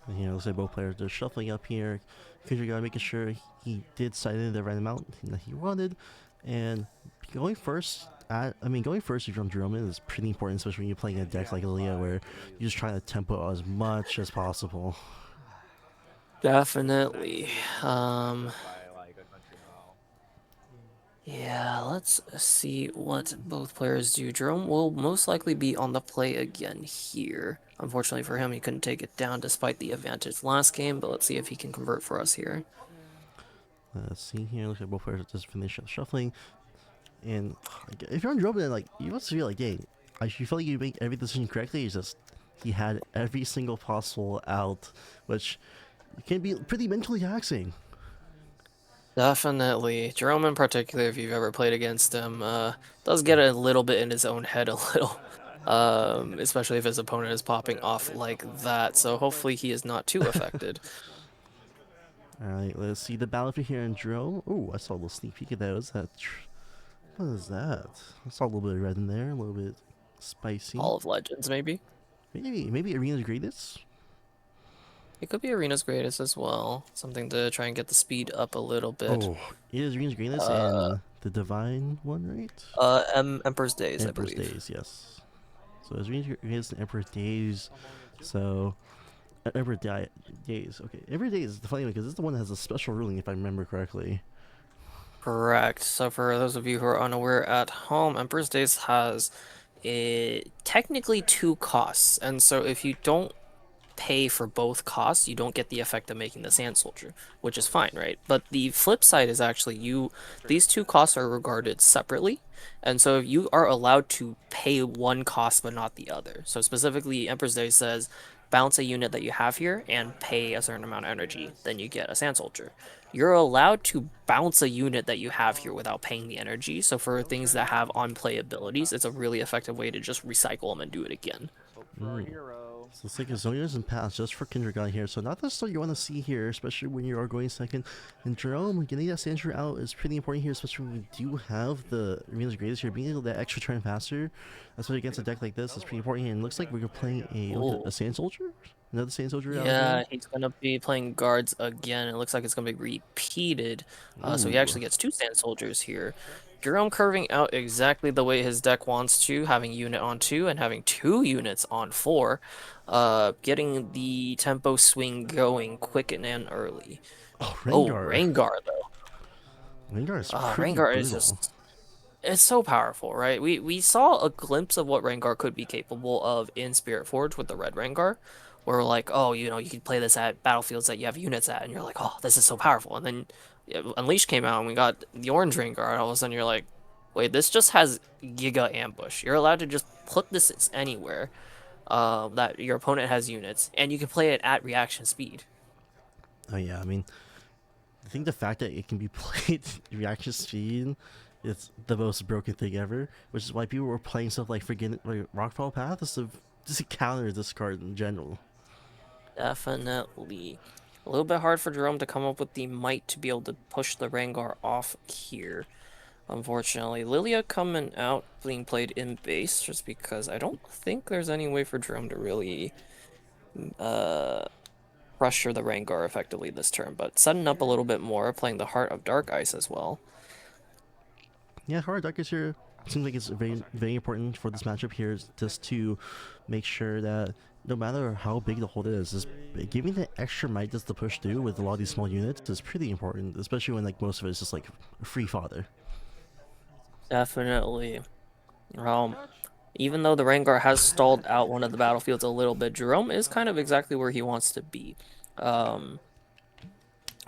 And here, looks like both players are shuffling up here. Kindred God making sure he did sight in the right amount that he wanted. And going first, going first if you're on Jerome is pretty important, especially when you're playing a deck like Aaliyah where you're just trying to tempo as much as possible. Definitely. Yeah, let's see what both players do. Jerome will most likely be on the play again here. Unfortunately for him, he couldn't take it down despite the advantage last game, but let's see if he can convert for us here. Let's see here. Looks like both players just finished shuffling. And if you're on Jerome, then you must feel like, dang, you feel like you make every decision correctly. It's just he had every single possible out, which can be pretty mentally taxing. Definitely. Jerome in particular, if you've ever played against him, does get a little bit in his own head a little. Especially if his opponent is popping off like that, so hopefully he is not too affected. Alright, let's see the battlefield here in Jerome. Oh, I saw a little sneak peek of that. What is that? I saw a little bit of red in there, a little bit spicy. Hall of Legends, maybe? Maybe Arena's Greatest? It could be Arena's Greatest as well. Something to try and get the speed up a little bit. Oh, it is Arena's Greatest and the Divine one, right? Emperor's Days, Emperor's I believe. Days, yes. So it's Arena's Greatest and Emperor's Days. So, Emperor's Days. Okay, Emperor's Days is the funny one because this is the one that has a special ruling, if I remember correctly. Correct. So for those of you who are unaware at home, Emperor's Days has technically 2 costs. And so if you don't pay for both costs, you don't get the effect of making the Sand Soldier, which is fine, right? But the flip side is actually these 2 costs are regarded separately, and so you are allowed to pay one cost but not the other. So specifically, Emperor's Day says bounce a unit that you have here and pay a certain amount of energy, then you get a Sand Soldier. You're allowed to bounce a unit that you have here without paying the energy, so for things that have on-play abilities, it's a really effective way to just recycle them and do it again. So it's like a zone doesn't pass just for Kindred God here. So not the stuff you want to see here, especially when you are going second. And Jerome, getting that Sandshrew out is pretty important here, especially when we do have the Arena's Greatest here. Being able to that extra turn faster, especially against a deck like this, is pretty important here. And it looks like we're playing a Sand Soldier? Another Sand Soldier out Yeah, again? he's going to be playing guards again. It looks like it's going to be repeated. So he actually gets 2 Sand Soldiers here. Jerome curving out exactly the way his deck wants to, having unit on 2 and having 2 units on 4. Getting the tempo swing going quick and early. Oh, Rengar. Rengar though. Rengar is pretty Rengar brutal. is just... It's so powerful, right? We saw a glimpse of what Rengar could be capable of in Spirit Forge with the red Rengar. Where we're like, oh, you can play this at battlefields that you have units at, and you're like, oh, this is so powerful. And then Unleashed came out, and we got the orange Rengar, and all of a sudden you're like, wait, this just has Giga Ambush. You're allowed to just put this anywhere. that your opponent has units, and you can play it at reaction speed. Oh yeah, I mean, I think the fact that it can be played reaction speed is the most broken thing ever, which is why people were playing stuff like like Rockfall Path just to counter this card in general. Definitely. A little bit hard for Jerome to come up with the might to be able to push the Rengar off here. Unfortunately, Lilia coming out being played in base just because I don't think there's any way for Jerome to really pressure the Rengar effectively this turn, but setting up a little bit more, playing the Heart of Dark Ice as well. Yeah, Hard Dark is here. Seems like it's very important for this matchup here, just to make sure that no matter how big the hold is, just giving the extra might just to push through with a lot of these small units is pretty important, especially when like most of it is just like free fodder. Definitely. Even though the Rengar has stalled out one of the battlefields a little bit, Jerome is kind of exactly where he wants to be.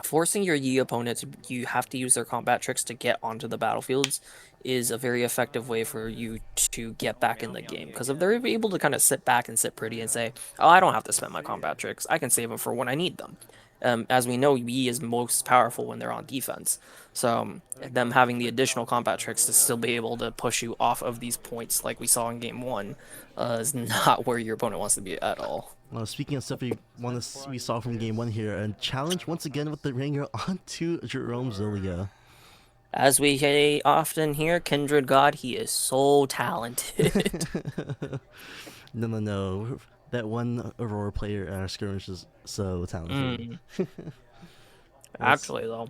Forcing your Yi opponents, you have to use their combat tricks to get onto the battlefields, is a very effective way for you to get back in the game. Because if they're able to kind of sit back and sit pretty and say, oh, I don't have to spend my combat tricks, I can save them for when I need them. As we know, Yi is most powerful when they're on defense. So them having the additional combat tricks to still be able to push you off of these points like we saw in game 1 is not where your opponent wants to be at all. Speaking of stuff we saw from game 1 here, and challenge once again with the Ranger onto Jerome Zilia. As we often hear, Kindred God, he is so talented. No. That one Aurora player at our skirmish is so talented. Actually, though.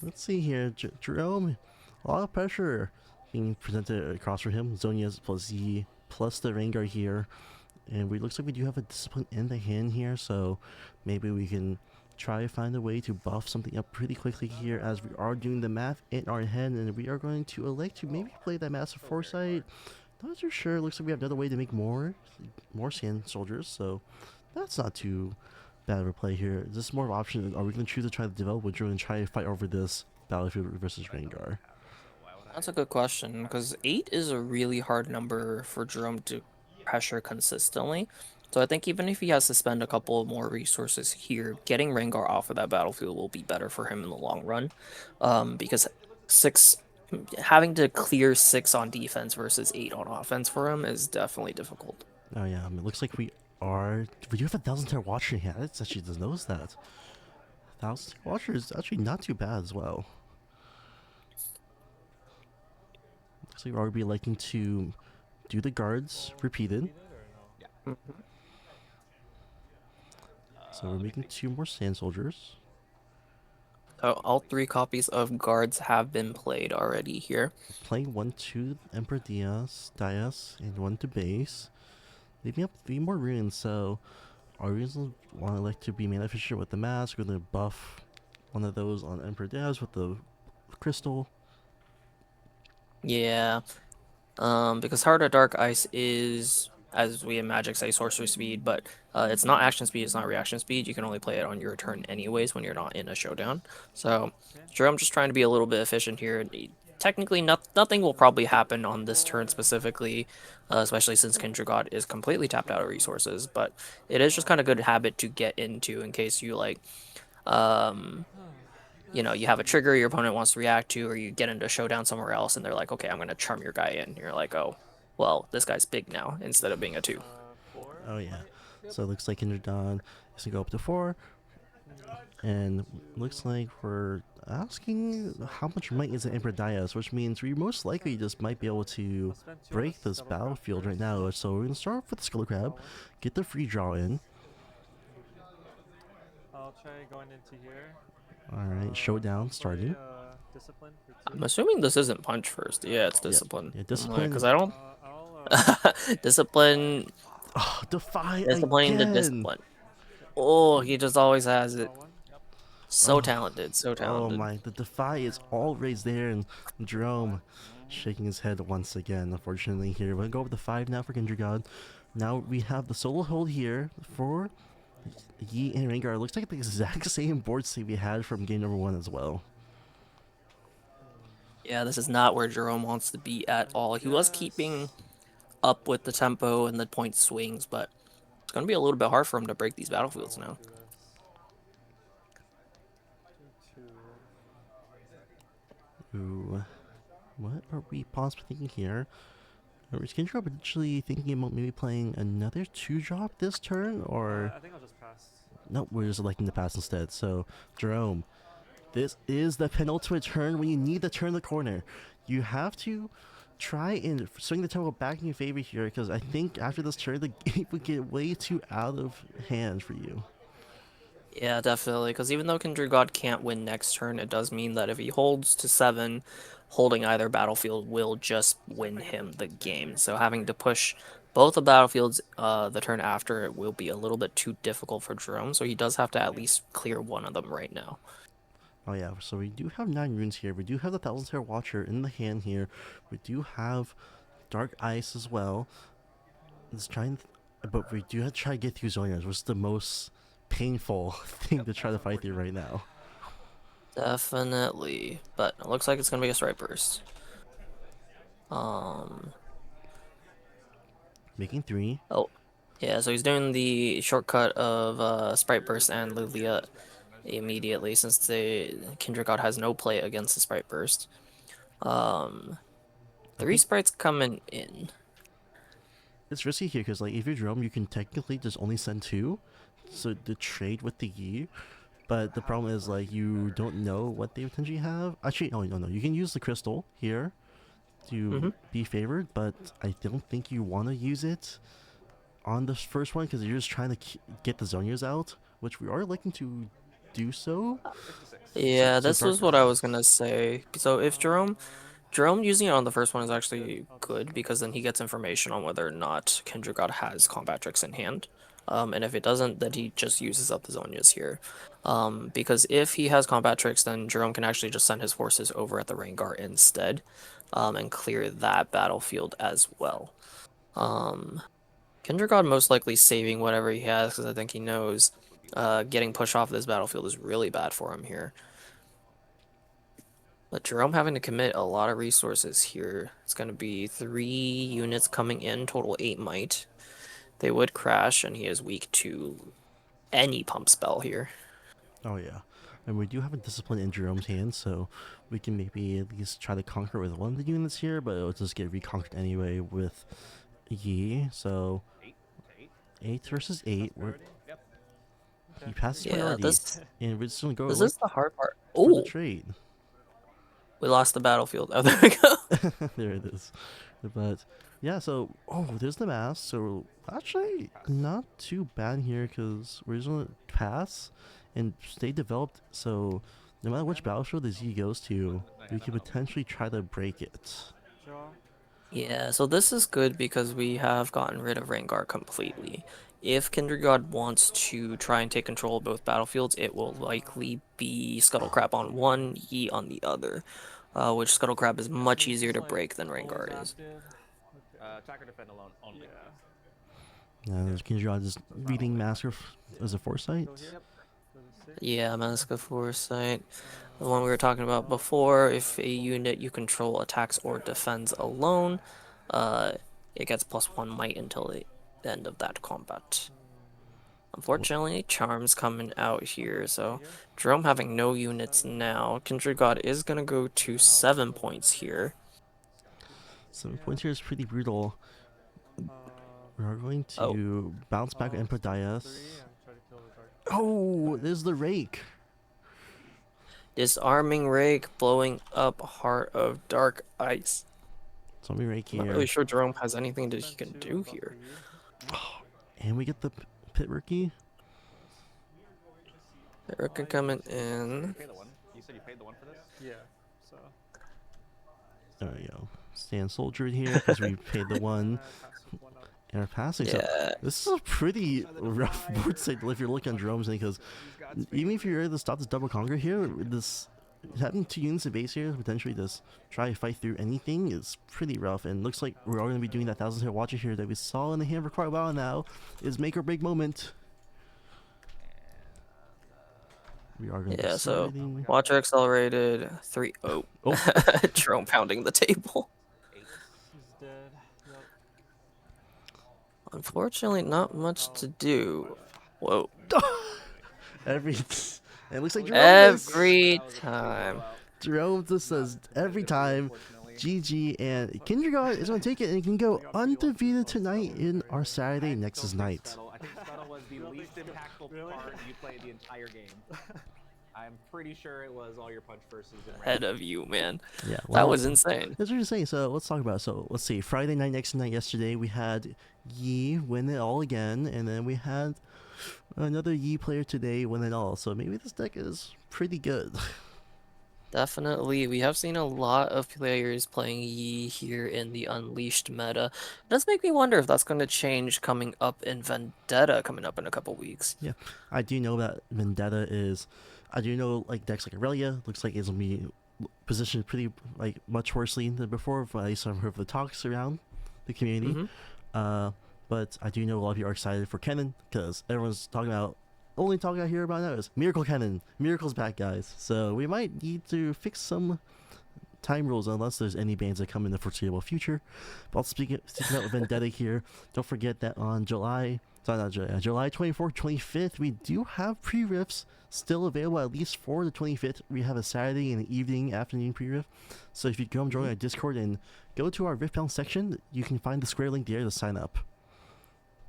Let's see here. Jerome, a lot of pressure being presented across for him. Zonia's plus Z plus the Rengar here. And it looks like we do have a discipline in the hand here, so maybe we can try to find a way to buff something up pretty quickly here as we are doing the math in our head, and we are going to elect to maybe play that Massive Foresight. Not too sure. Looks like we have another way to make more sand soldiers, so that's not too bad of a play here. Is this more of an option? Are we going to choose to try to develop, or are we going to try to fight over this battlefield versus Rengar? That's a good question, because 8 is a really hard number for Jerome to pressure consistently. So I think even if he has to spend a couple more resources here, getting Rengar off of that battlefield will be better for him in the long run. Because having to clear 6 on defense versus 8 on offense for him is definitely difficult. Oh yeah, it looks like we do have a 1,000-tier Watcher here. That actually doesn't notice that. 1,000 Watcher is actually not too bad as well. Looks like we're already liking to do the guards repeated. So we're making 2 more sand soldiers. So all 3 copies of guards have been played already here. Playing 1 to Emperor Diaz, and 1 to base. Leaving up 3 more runes, so our runes want to like to be mana efficient with the mask. We're going to buff one of those on Emperor Diaz with the crystal. Yeah. Because Heart of Dark Ice is, as we in Magic say, sorcery speed, but it's not action speed, it's not reaction speed. You can only play it on your turn anyways when you're not in a showdown. So, sure, I'm just trying to be a little bit efficient here. Technically, nothing will probably happen on this turn specifically, especially since Kindred God is completely tapped out of resources, but it is just kind of good habit to get into in case you, like, you know, you have a trigger your opponent wants to react to, or you get into a showdown somewhere else and they're like, okay, I'm going to charm your guy in. You're like, oh, well, this guy's big now instead of being a 2. Oh yeah. So it looks like Kindred Dawn is going to go up to 4. And looks like we're asking how much might is an Emperor Diaz, which means we most likely just might be able to break this battlefield right now. So we're going to start off with the Skull Crab, get the free draw in. I'll try going into here. Alright, showdown starting. Discipline for 2. I'm assuming this isn't punch first. Yeah, it's discipline. Yeah, discipline. Because I don't... discipline... Oh, defy Disciplining again. the discipline. Oh, he just always has it. So talented, so talented. Oh my, the defy is always there, and Jerome shaking his head once again, unfortunately here. We're going to go with the 5 now for Kindred God. Now we have the solo hold here for Yi and Rengar. It looks like the exact same board state we had from game number 1 as well. Yeah, this is not where Jerome wants to be at all. He was keeping up with the tempo and the point swings, but It's going to be a little bit hard for him to break these battlefields now. Ooh, what are we possibly thinking here? Is Kindred potentially thinking about maybe playing another 2-drop this turn, or I think I'll just pass. no? We're just electing to pass instead. So, Jerome, this is the penultimate turn when you need to turn the corner. You have to try and swing the tempo back in your favor here, because I think after this turn, the game would get way too out of hand for you. Yeah, definitely, because even though Kindred God can't win next turn, it does mean that if he holds to 7, holding either battlefield will just win him the game. So having to push both the battlefields the turn after it will be a little bit too difficult for Jerome, so he does have to at least clear one of them right now. Oh yeah, so we do have 9 runes here. We do have the Thousand Hair Watcher in the hand here. We do have Dark Ice as well. Let's try but we do have to try to get through Zonias, which is the most painful thing to try to fight through right now. Definitely, but it looks like it's gonna be a Stripe Burst. Making 3. Oh, yeah, so he's doing the shortcut of Sprite Burst and Lilia immediately, since the Kindred God has no play against the Sprite Burst. 3 sprites coming in. It's risky here because, like, if you're Jerome, you can technically just only send 2, so to trade with the Yi. But the problem is, like, you don't know what they potentially have. Actually, no. You can use the crystal here to be favored, but I don't think you want to use it on the first one because you're just trying to get the Zonias out, which we are looking to do so. Yeah, So this was what I was gonna say. So if Jerome using it on the first one is actually good, because then he gets information on whether or not Kindred God has combat tricks in hand. And if it doesn't, then he just uses up the Zonias here. Because if he has combat tricks, then Jerome can actually just send his forces over at the Rengar instead, and clear that battlefield as well. Kindred God most likely saving whatever he has, because I think he knows getting pushed off this battlefield is really bad for him here. But Jerome having to commit a lot of resources here. It's going to be 3 units coming in, total 8 might. They would crash, and he is weak to any pump spell here. Oh yeah, and we do have a discipline in Jerome's hands, so we can maybe at least try to conquer with one of the units here, but it'll just get reconquered anyway with Yi. So 8 versus 8. He passes priority, and we're just gonna go. This is the hard part. For the Oh, trade. we lost the battlefield. Oh, there we go. There it is. But yeah, so there's the mask. So actually, not too bad here because we're just gonna pass and stay developed. So no matter which battlefield the Z goes to, we can potentially try to break it. Yeah, so this is good because we have gotten rid of Rengar completely. If Kindred God wants to try and take control of both battlefields, it will likely be Scuttlecrab on one, Yi on the other, which Scuttlecrab is much easier to break than Rengar is. Tracker defend alone only. Now there's Kindred just reading Master as a foresight. Yeah, Mask of Foresight. The one we were talking about before, if a unit you control attacks or defends alone, it gets +1 might until the end of that combat. Unfortunately, Charm's coming out here, so Jerome having no units now. Kindred God is going to go to 7 points here. 7 points here is pretty brutal. We are going to bounce back and put Dias. Oh, there's the rake. Disarming Rake, blowing up Heart of Dark Ice. Zombie rake here. Not really sure Jerome has anything that he can do here. And we get the pit rookie. Erica coming in. You said you paid the 1 for this? Yeah. So. There we go. Stand soldier here because we paid the 1. And our passing. Yeah. So this is a pretty rough board state if you're looking on Jerome's end, because even if you're able to stop this double conquer here, this having 2 units of base here, potentially just try to fight through anything is pretty rough. And looks like we're all going to be doing that 1,000 Hair Watcher here that we saw in the hand for quite a while now. Is make or break moment. We are going to Yeah, so Watcher accelerated 3. Oh. Jerome pounding the table. Unfortunately, not much to do. Whoa. Every it looks like Every time. Jerome just says every time GG, and Kindergarten is going to take it and can go undefeated tonight in our Saturday Nexus night. I think Scuttle was the least impactful part you played the entire game. I'm pretty sure it was all your punch versus and Ahead of you, man. Yeah, That was insane. That's what you're saying. So let's talk about it. So let's see. Friday night, Nexus night yesterday, we had Yi win it all again, and then we had another Yi player today win it all. So maybe this deck is pretty good. Definitely, we have seen a lot of players playing Yi here in the Unleashed meta. It does make me wonder if that's going to change coming up in Vendetta coming up in a couple weeks. Yeah, I do know that Vendetta is. I do know like decks like Aurelia looks like it's gonna be positioned pretty like much worsely than before. At least I've heard the talks around the community. But I do know a lot of you are excited for Kennen because everyone's talking about. Only talk I hear about now is Miracle Kennen. Miracle's back, guys. So we might need to fix some time rules unless there's any bans that come in the foreseeable future. But also speaking about Vendetta here, don't forget that on July 24th, 25th, we do have pre-riffs still available at least for the 25th. We have a Saturday and an evening, afternoon pre-riff. So if you come join our Discord and go to our Riftbound section, you can find the square link there to sign up.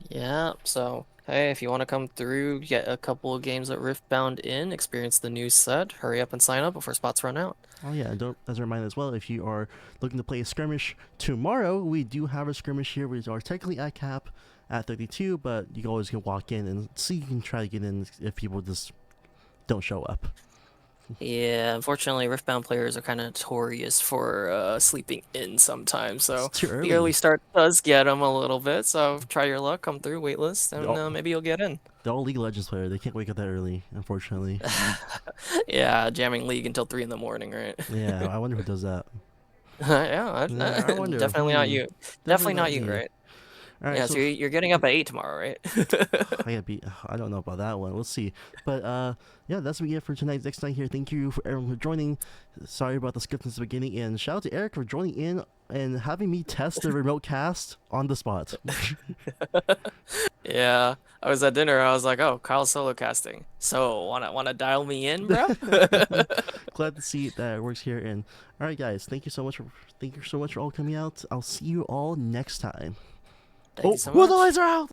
Yeah, so hey, if you want to come through, get a couple of games at Riftbound in, experience the new set, hurry up and sign up before spots run out. Oh yeah, and don't, as a reminder as well, if you are looking to play a skirmish tomorrow, we do have a skirmish here. We are technically at cap at 32, but you can always walk in and see you can try to get in if people just don't show up. Yeah, unfortunately, Riftbound players are kind of notorious for sleeping in sometimes, so It's too the early. early start does get them a little bit. So try your luck, come through waitlist, and Oh. maybe you'll get in. They're all League of Legends players. They can't wake up that early, unfortunately. Yeah, jamming League until 3 in the morning, right? Yeah, I wonder who does that. Yeah, Yeah, I wonder. definitely not you. Definitely not you, me. right? All right, Yeah, so so you're getting up at 8 tomorrow, right? I don't know about that one. We'll see. But yeah, that's what we get for tonight's Next Night here. Thank you for everyone for joining. Sorry about the script in the beginning, and shout out to Eric for joining in and having me test the remote cast on the spot. Yeah, I was at dinner. I was like, "Oh, Kyle's solo casting. So wanna dial me in, bro?" Glad to see that it works here. And all right, guys, thank you so much for all coming out. I'll see you all next time. Thank you so the much. lights are out.